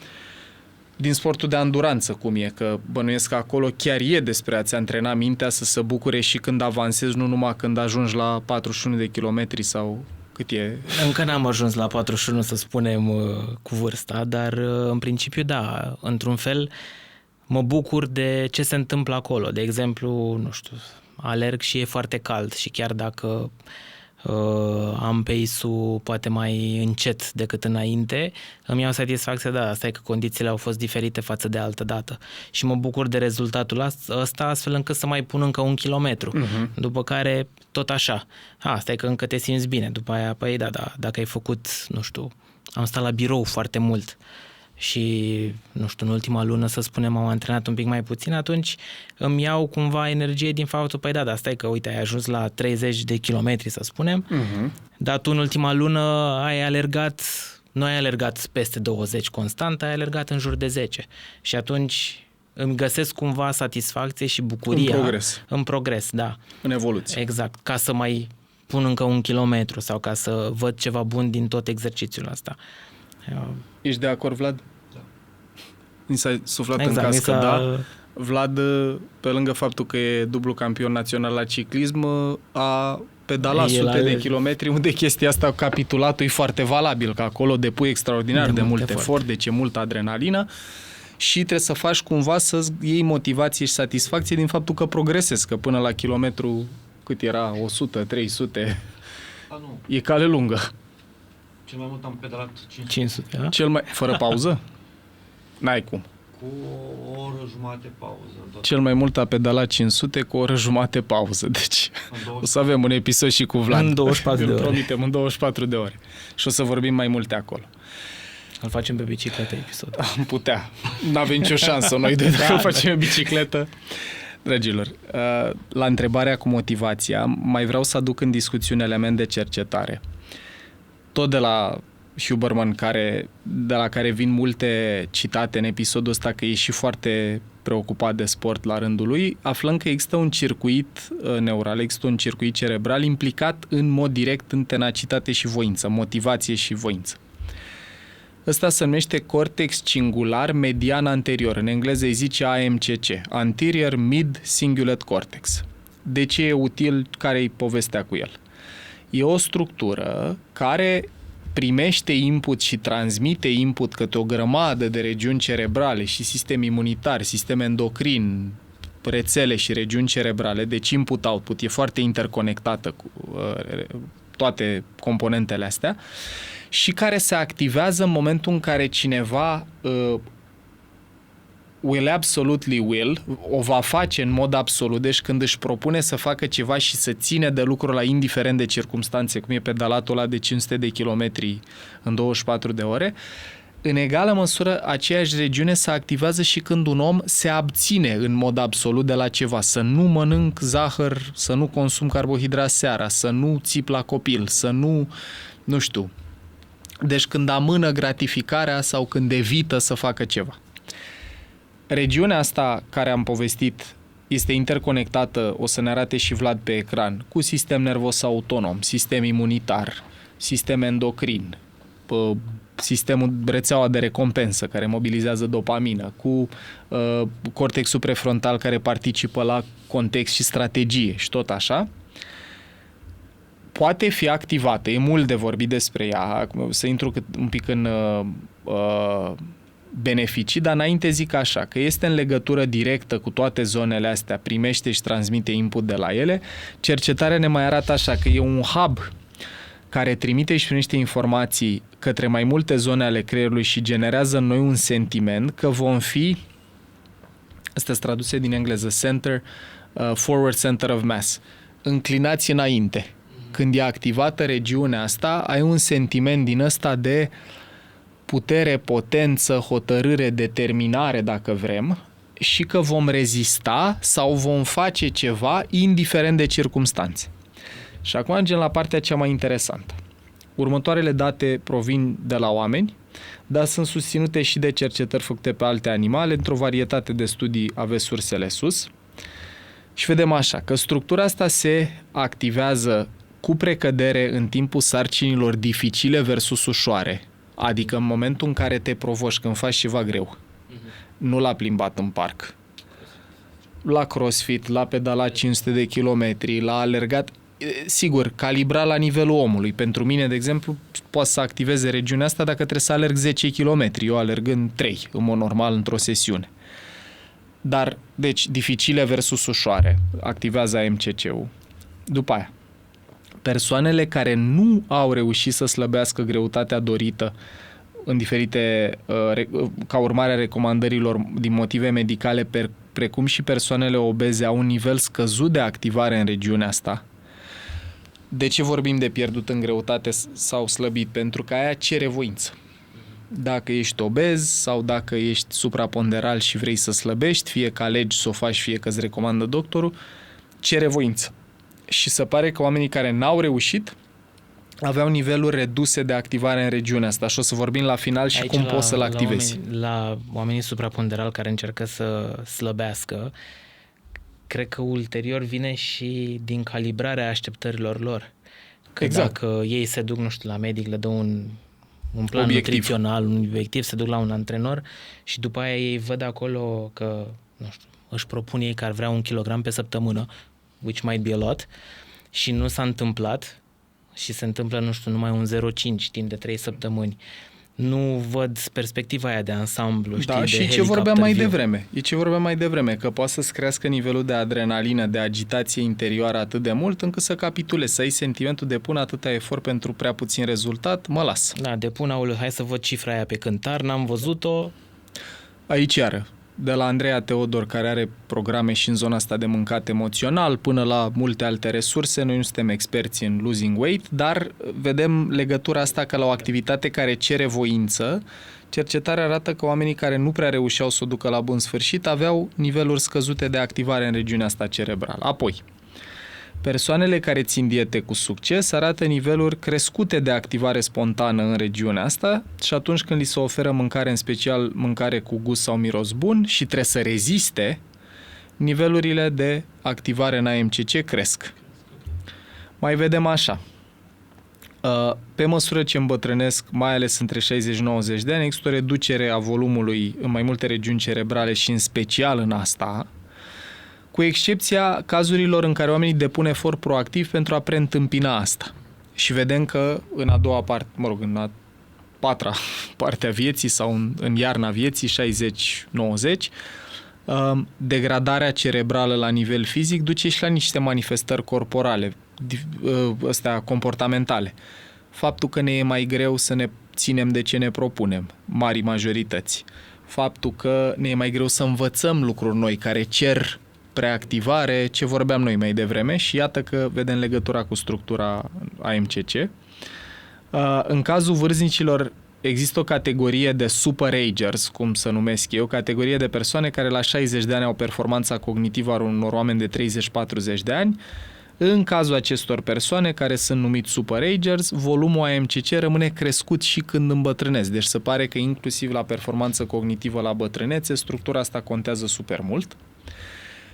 din sportul de anduranță cum e, că bănuiesc că acolo chiar e despre a-ți antrena mintea să se bucure și când avansezi, nu numai când ajungi la 41 de kilometri sau cât e. Încă n-am ajuns la 41, să spunem, cu vârsta, dar în principiu da, într-un fel mă bucur de ce se întâmplă acolo. De exemplu, nu știu, alerg și e foarte cald și chiar dacă am pace-ul poate mai încet decât înainte, îmi iau satisfacția, da, asta e că condițiile au fost diferite față de altă dată și mă bucur de rezultatul ăsta astfel încât să mai pun încă 1 kilometru, după care tot așa, asta e că încă te simți bine, după aia, păi da, dacă ai făcut, nu știu, am stat la birou foarte mult și, nu știu, în ultima lună, să spunem, am antrenat un pic mai puțin, atunci îmi iau cumva energie din faptul, păi da, stai că, uite, ai ajuns la 30 de kilometri, să spunem, dar tu în ultima lună nu ai alergat peste 20 constant, ai alergat în jur de 10 și atunci îmi găsesc cumva satisfacție și bucuria. În progres, da. În evoluție. Exact, ca să mai pun încă 1 kilometru sau ca să văd ceva bun din tot exercițiul ăsta. Ești de acord, Vlad? Mi s-a suflat exact, în cască, da. Vlad, pe lângă faptul că e dublu campion național la ciclism, a pedalat sute de kilometri, unde chestia asta, capitulatul e foarte valabil, că acolo depui extraordinar de mult efort, deci e multă adrenalină și trebuie să faci cumva să iei motivație și satisfacție din faptul că progresezi, că până la kilometru, cât era, 100, 300, nu. e cale lungă. Cel mai mult am pedalat 500, da? Cel mai... Fără pauză? N-ai cum. cu o oră jumate pauză. Cel mai mult a pedalat 500 cu o oră jumate pauză. Deci o să avem un episod și cu Vlad. În 24 de ore. Promitem, în 24 de ore. Și o să vorbim mai multe acolo. Îl facem pe bicicletă episod. Am putea. N-avem nicio șansă noi de dacă facem bicicletă. Dragilor, la întrebarea cu motivația, mai vreau să aduc în discuție un element de cercetare. Tot de la Huberman, de la care vin multe citate în episodul ăsta, că e și foarte preocupat de sport la rândul lui, aflăm că există un circuit neural, există un circuit cerebral implicat în mod direct în tenacitate și voință, motivație și voință. Ăsta se numește cortex cingular median anterior. În engleză îi zice AMCC, Anterior Mid Cingulate Cortex. De ce e util? Care-i povestea cu el? E o structură care primește input și transmite input către o grămadă de regiuni cerebrale și sistem imunitar, sistem endocrin, rețele și regiuni cerebrale, deci input-output e foarte interconectată cu toate componentele astea și care se activează în momentul în care cineva o va face în mod absolut, deci când își propune să facă ceva și să ține de lucrul ăla indiferent de circumstanțe, cum e pedalatul ăla de 500 de kilometri în 24 de ore, în egală măsură aceeași regiune se activează și când un om se abține în mod absolut de la ceva, să nu mănânc zahăr, să nu consum carbohidrat seara, să nu țip la copil, să nu știu. Deci când amână gratificarea sau când evită să facă ceva. Regiunea asta care am povestit este interconectată, o să ne arate și Vlad pe ecran, cu sistem nervos autonom, sistem imunitar, sistem endocrin, rețeaua de recompensă care mobilizează dopamină, cu cortexul prefrontal care participă la context și strategie și tot așa. Poate fi activată, e mult de vorbit despre ea, să intru un pic în beneficii, dar înainte zic așa, că este în legătură directă cu toate zonele astea, primește și transmite input de la ele. Cercetarea ne mai arată așa, că e un hub care trimite și primește informații către mai multe zone ale creierului și generează în noi un sentiment că vom fi, astea sunt traduse din engleză, forward center of mass, înclinați înainte. Când e activată regiunea asta, ai un sentiment din ăsta de putere, potență, hotărâre, determinare, dacă vrem, și că vom rezista sau vom face ceva indiferent de circumstanțe. Și acum ajungem la partea cea mai interesantă. Următoarele date provin de la oameni, dar sunt susținute și de cercetări făcute pe alte animale. Într-o varietate de studii aveți sursele sus. Și vedem așa, că structura asta se activează cu precădere în timpul sarcinilor dificile versus ușoare. Adică în momentul în care te provoci, când faci ceva greu. Nu l-a plimbat în parc. La crossfit, la pedalat 500 de kilometri, la alergat. Sigur, calibra la nivelul omului. Pentru mine, de exemplu, poate să activeze regiunea asta dacă trebuie să alerg 10 kilometri. Eu alergând 3, în mod normal, într-o sesiune. Dar, deci, dificile versus ușoare. Activează AMCC-ul. După aia, persoanele care nu au reușit să slăbească greutatea dorită în diferite, ca urmare a recomandărilor din motive medicale, precum și persoanele obeze, au un nivel scăzut de activare în regiunea asta. De ce vorbim de pierdut în greutate sau slăbit? Pentru că aia cere voință. Dacă ești obez sau dacă ești supraponderal și vrei să slăbești, fie că alegi să o faci, fie că îți recomandă doctorul, cere voință. Și se pare că oamenii care n-au reușit aveau niveluri reduse de activare în regiunea asta și o să vorbim la final și aici cum poți să-l activezi. La oamenii supraponderali care încercă să slăbească, cred că ulterior vine și din calibrarea așteptărilor lor. Că exact. Dacă ei se duc, nu știu, la medic, le dă un plan nutrițional, un obiectiv, se duc la un antrenor și după aia ei văd acolo că, nu știu, își propun ei că ar vrea 1 kilogram pe săptămână, which might be a lot, și nu s-a întâmplat și se întâmplă, nu știu, numai un 0,5 timp de 3 săptămâni. Nu văd perspectiva aia de ansamblu, știi, Da, de și ce vorbeam mai view. devreme. E ce vorbeam mai devreme, că poate să-ți crească nivelul de adrenalină, de agitație interioară atât de mult, încât să capitulezi, să ai sentimentul de pun atâta efort pentru prea puțin rezultat, mă las. Da, depun, aoleu, hai să văd cifra aia pe cântar, n-am văzut-o. Aici iară, de la Andreea Teodor, care are programe și în zona asta de mâncat emoțional, până la multe alte resurse. Noi nu suntem experți în losing weight, dar vedem legătura asta că la o activitate care cere voință, cercetarea arată că oamenii care nu prea reușeau să o ducă la bun sfârșit aveau niveluri scăzute de activare în regiunea asta cerebrală. Apoi, persoanele care țin diete cu succes arată niveluri crescute de activare spontană în regiunea asta și atunci când li se oferă mâncare, în special mâncare cu gust sau miros bun și trebuie să reziste, nivelurile de activare în AMCC cresc. Mai vedem așa. Pe măsură ce îmbătrânesc, mai ales între 60 și 90 de ani, există o reducere a volumului în mai multe regiuni cerebrale și în special în asta, cu excepția cazurilor în care oamenii depun efort proactiv pentru a preîntâmpina asta. Și vedem că în a doua parte, în a patra parte a vieții sau în iarna vieții, 60-90, degradarea cerebrală la nivel fizic duce și la niște manifestări corporale, astea comportamentale. Faptul că ne e mai greu să ne ținem de ce ne propunem, mari majorități. Faptul că ne e mai greu să învățăm lucruri noi care cer preactivare, ce vorbeam noi mai devreme, și iată că vedem legătura cu structura AMCC. În cazul vârstnicilor există o categorie de super agers, cum să numesc eu, categorie de persoane care la 60 de ani au performanța cognitivă a unor oameni de 30-40 de ani. În cazul acestor persoane care sunt numiți super agers, volumul AMCC rămâne crescut și când îmbătrânesc. Deci se pare că inclusiv la performanță cognitivă la bătrânețe, structura asta contează super mult.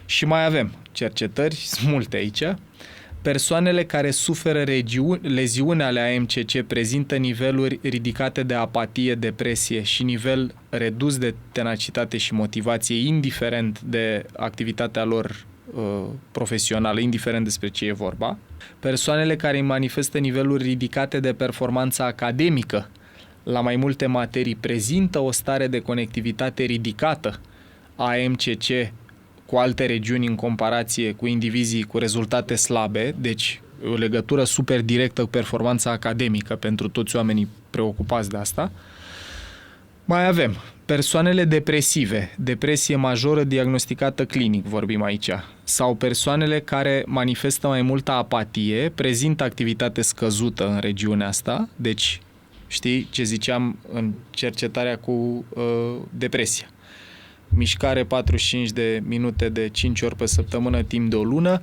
Și mai avem cercetări, sunt multe aici. Persoanele care suferă leziuni ale AMCC prezintă niveluri ridicate de apatie, depresie și nivel redus de tenacitate și motivație, indiferent de activitatea lor profesională, indiferent despre ce e vorba. Persoanele care manifestă niveluri ridicate de performanță academică la mai multe materii prezintă o stare de conectivitate ridicată a AMCC cu alte regiuni în comparație cu indivizii cu rezultate slabe, deci o legătură super directă cu performanța academică pentru toți oamenii preocupați de asta. Mai avem persoanele depresive, depresie majoră diagnosticată clinic, vorbim aici, sau persoanele care manifestă mai multă apatie, prezintă activitate scăzută în regiunea asta, deci știi ce ziceam în cercetarea cu depresia. Mișcare 45 de minute de 5 ori pe săptămână timp de o lună,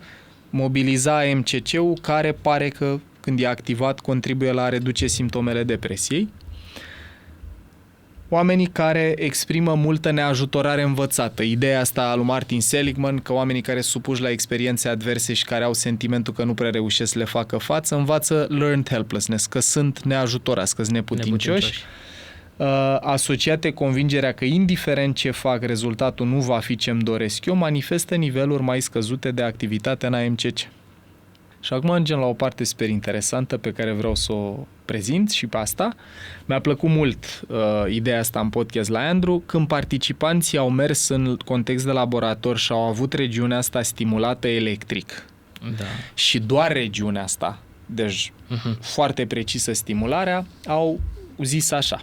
mobiliza AMCC-ul care pare că când e activat contribuie la a reduce simptomele depresiei. Oamenii care exprimă multă neajutorare învățată. Ideea asta a lui Martin Seligman, că oamenii care sunt supuși la experiențe adverse și care au sentimentul că nu prea reușesc să le facă față, învață learned helplessness, că sunt neajutorați, că sunt neputincioși. Asociate convingerea că indiferent ce fac, rezultatul nu va fi ce-mi doresc eu, manifestă niveluri mai scăzute de activitate în AMCC. Și acum ajungem la o parte super interesantă pe care vreau să o prezint și pe asta. Mi-a plăcut mult ideea asta în podcast la Andrew, când participanții au mers în context de laborator și au avut regiunea asta stimulată electric. Da. Și doar regiunea asta, deci foarte precisă stimularea, au zis așa: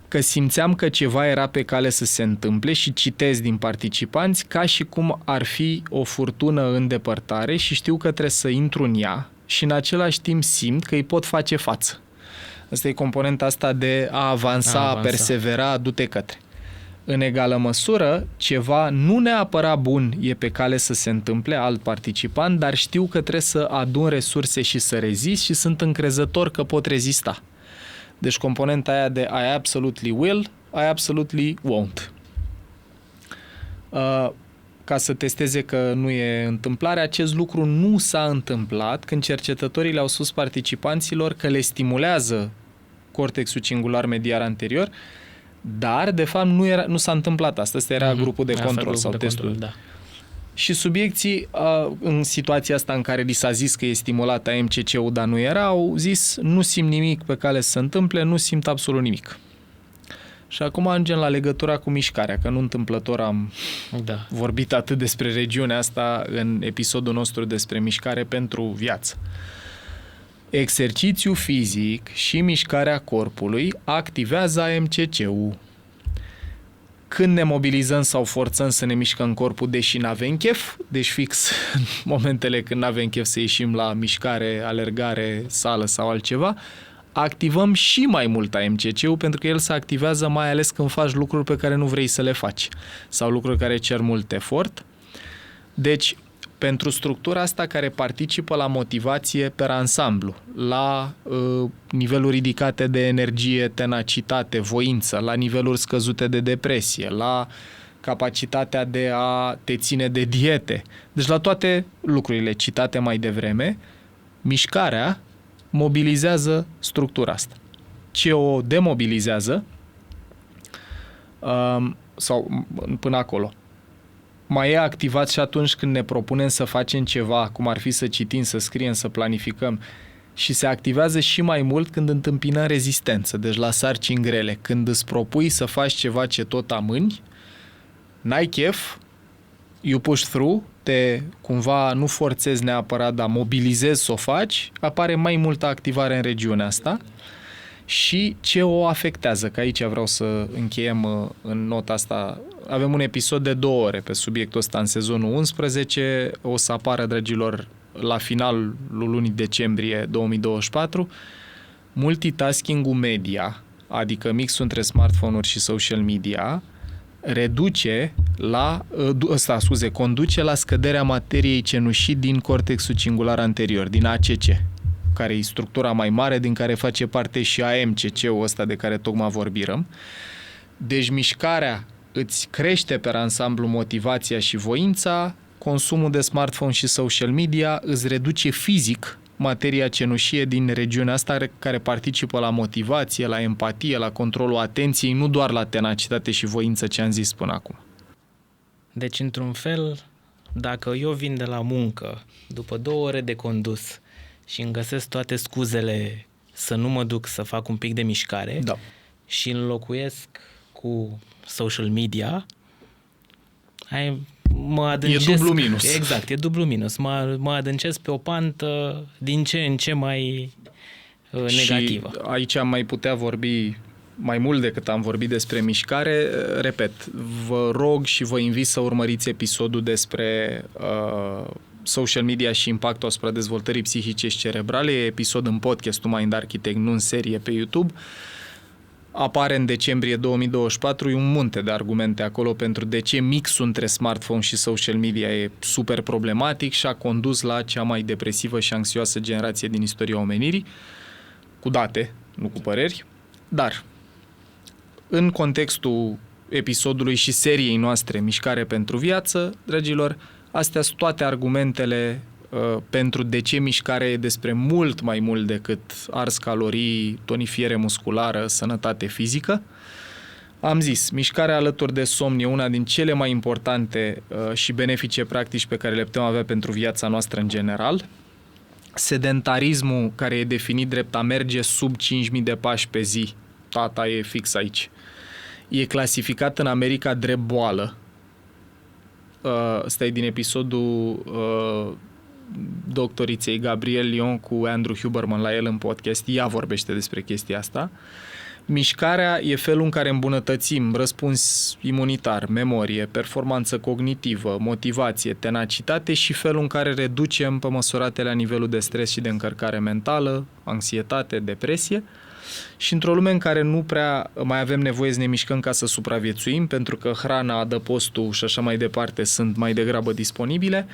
că simțeam că ceva era pe cale să se întâmple și citez din participanți ca și cum ar fi o furtună în depărtare și știu că trebuie să intru în ea și în același timp simt că îi pot face față. Asta e componenta asta de a avansa, a persevera, du-te către. În egală măsură, ceva nu neapărat bun e pe cale să se întâmple, alt participant, dar știu că trebuie să adun resurse și să rezist și sunt încrezător că pot rezista. Deci componenta aia de I absolutely will, I absolutely won't. Ca să testeze că nu e întâmplare, acest lucru nu s-a întâmplat când cercetătorii le-au spus participanților că le stimulează cortexul cingular medial anterior, Dar, de fapt, nu s-a întâmplat asta. Asta era grupul de control sau testul. Da. Și subiecții, în situația asta în care li s-a zis că e stimulat AMCC-ul, dar nu era, au zis nu simt nimic pe cale să se întâmple, nu simt absolut nimic. Și acum ajungem la legătura cu mișcarea, că nu întâmplător am vorbit atât despre regiunea asta în episodul nostru despre mișcare pentru viață. Exercițiu fizic și mișcarea corpului activează AMCC-ul. Când ne mobilizăm sau forțăm să ne mișcăm corpul, deși n-avem chef, deci fix în momentele când n-avem chef să ieșim la mișcare, alergare, sală sau altceva, activăm și mai mult AMCC-ul, pentru că el se activează mai ales când faci lucruri pe care nu vrei să le faci sau lucruri care cer mult efort. Deci, pentru structura asta care participă la motivație per ansamblu, la niveluri ridicate de energie, tenacitate, voință, la niveluri scăzute de depresie, la capacitatea de a te ține de diete, deci la toate lucrurile citate mai devreme, mișcarea mobilizează structura asta. Ce o demobilizează, sau până acolo, mai e activat și atunci când ne propunem să facem ceva, cum ar fi să citim, să scriem, să planificăm, și se activează și mai mult când întâmpinăm rezistență, deci la sarcini grele. Când îți propui să faci ceva ce tot amâni, n-ai chef, you push through, te cumva nu forțezi neapărat, dar mobilizezi să o faci, apare mai multă activare în regiunea asta. Și ce o afectează, că aici vreau să încheiem în nota asta. Avem un episod de 2 ore pe subiectul ăsta în sezonul 11, o să apară, dragilor, la finalul lunii decembrie 2024. Multitasking-ul media, adică mixul între smartphone-uri și social media, conduce la scăderea materiei cenușii din cortexul cingular anterior, din ACC, care e structura mai mare, din care face parte și AMCC-ul ăsta de care tocmai vorbim. Deci mișcarea îți crește pe ansamblu motivația și voința, consumul de smartphone și social media îți reduce fizic materia cenușie din regiunea asta care participă la motivație, la empatie, la controlul atenției, nu doar la tenacitate și voință, ce am zis până acum. Deci, într-un fel, dacă eu vin de la muncă, după 2 ore de condus, și îmi găsesc toate scuzele să nu mă duc să fac un pic de mișcare, și înlocuiesc cu social media, mă adâncesc... E dublu minus. Exact, e dublu minus. Mă adâncesc pe o pantă din ce în ce mai negativă. Și aici am mai putea vorbi mai mult decât am vorbit despre mișcare. Repet, vă rog și vă invit să urmăriți episodul despre social media și impactul asupra dezvoltării psihice și cerebrale. E episod în podcastul Mind Architect, nu în serie pe YouTube. Apare în decembrie 2024, e un munte de argumente acolo pentru de ce mixul între smartphone și social media e super problematic și a condus la cea mai depresivă și anxioasă generație din istoria omenirii, cu date, nu cu păreri. Dar, în contextul episodului și seriei noastre Mișcare pentru viață, dragilor, astea sunt toate argumentele pentru de ce mișcarea e despre mult mai mult decât ars calorii, tonifiere musculară, sănătate fizică. Am zis, mișcarea alături de somn e una din cele mai importante și benefice practici pe care le putem avea pentru viața noastră în general. Sedentarismul, care e definit drept a merge sub 5.000 de pași pe zi, tata e fix aici, e clasificat în America drept boală. Ăsta e din episodul doctoriței Gabrielle Lyon cu Andrew Huberman la el în podcast. Ea vorbește despre chestia asta. Mișcarea e felul în care îmbunătățim răspuns imunitar, memorie, performanță cognitivă, motivație, tenacitate și felul în care reducem pe măsurate la nivelul de stres și de încărcare mentală, anxietate, depresie. Și într-o lume în care nu prea mai avem nevoie să ne mișcăm ca să supraviețuim, pentru că hrana, adăpostul și așa mai departe sunt mai degrabă disponibile,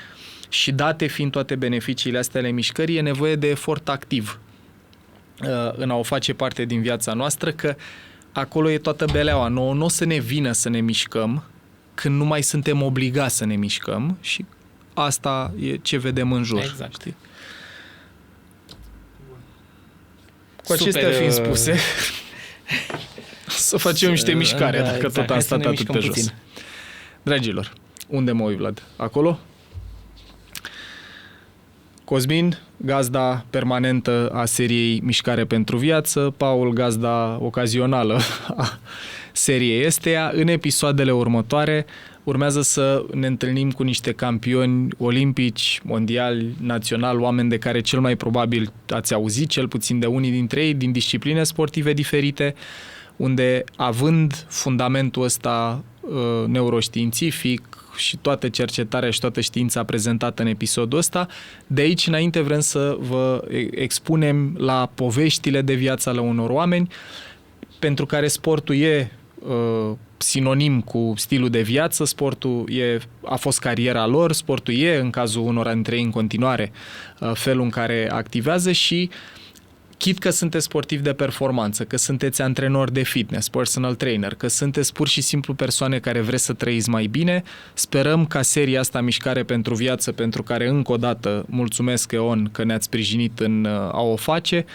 și date fiind toate beneficiile astea ale mișcării, e nevoie de efort activ în a o face parte din viața noastră, că acolo e toată beleaua. Nouă nu o să ne vină să ne mișcăm când nu mai suntem obligați să ne mișcăm, și asta e ce vedem în jur. Exact. Știi? Cu acestea fiind spuse, să facem niște mișcare, dacă exact, tot am hai să stat ne atât mișcăm pe jos. puțin. Dragilor, unde mă uit, Vlad? Acolo? Cosmin, gazda permanentă a seriei Mișcare pentru Viață, Paul, gazda ocazională a seriei esteia. În episoadele următoare urmează să ne întâlnim cu niște campioni olimpici, mondiali, naționali, oameni de care cel mai probabil ați auzit, cel puțin de unii dintre ei, din discipline sportive diferite, unde, având fundamentul ăsta neuroștiințific și toată cercetarea și toată știința prezentată în episodul ăsta, de aici înainte vrem să vă expunem la poveștile de viață ale unor oameni pentru care sportul e sinonim cu stilul de viață, sportul a fost cariera lor, sportul e, în cazul unora dintre ei în continuare, felul în care activează și chit că sunteți sportivi de performanță, că sunteți antrenori de fitness, personal trainer, că sunteți pur și simplu persoane care vreți să trăiți mai bine, sperăm ca seria asta Mișcare pentru Viață, pentru care încă o dată mulțumesc EON că ne-ați sprijinit în a o face,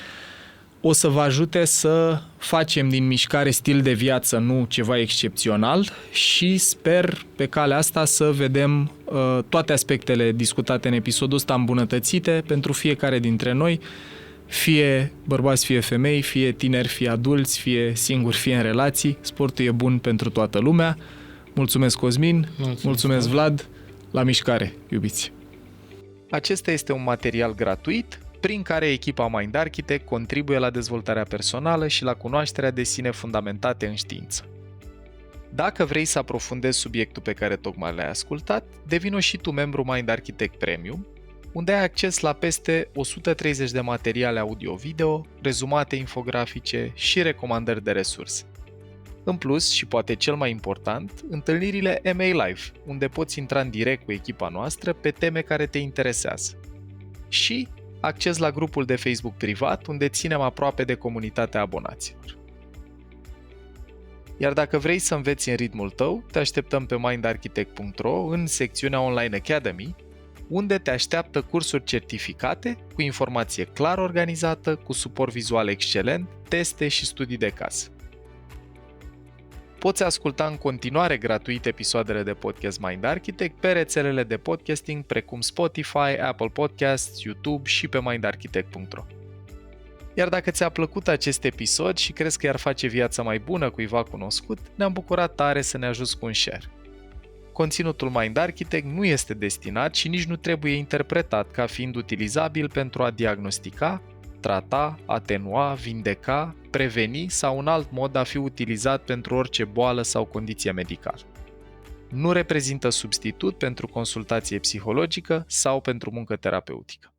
o să vă ajute să facem din mișcare stil de viață, nu ceva excepțional, și sper pe calea asta să vedem toate aspectele discutate în episodul ăsta îmbunătățite pentru fiecare dintre noi, fie bărbați, fie femei, fie tineri, fie adulți, fie singuri, fie în relații. Sportul e bun pentru toată lumea. Mulțumesc, Cosmin, mulțumesc Vlad, la mișcare, iubiți! Acesta este un material gratuit prin care echipa Mind Architect contribuie la dezvoltarea personală și la cunoașterea de sine fundamentate în știință. Dacă vrei să aprofundezi subiectul pe care tocmai l-ai ascultat, devină și tu membru Mind Architect Premium, unde ai acces la peste 130 de materiale audio-video, rezumate infografice și recomandări de resurse. În plus, și poate cel mai important, întâlnirile MA Live, unde poți intra în direct cu echipa noastră pe teme care te interesează. Și acces la grupul de Facebook privat, unde ținem aproape de comunitatea abonaților. Iar dacă vrei să înveți în ritmul tău, te așteptăm pe mindarchitect.ro în secțiunea Online Academy, unde te așteaptă cursuri certificate, cu informație clar organizată, cu suport vizual excelent, teste și studii de caz. Poți asculta în continuare gratuit episoadele de podcast Mind Architect pe rețelele de podcasting precum Spotify, Apple Podcasts, YouTube și pe mindarchitect.ro. Iar dacă ți-a plăcut acest episod și crezi că i-ar face viața mai bună cuiva cunoscut, ne-am bucurat tare să ne ajuți cu un share. Conținutul Mind Architect nu este destinat și nici nu trebuie interpretat ca fiind utilizabil pentru a diagnostica, trata, atenua, vindeca, preveni sau un alt mod a fi utilizat pentru orice boală sau condiție medicală. Nu reprezintă substitut pentru consultație psihologică sau pentru muncă terapeutică.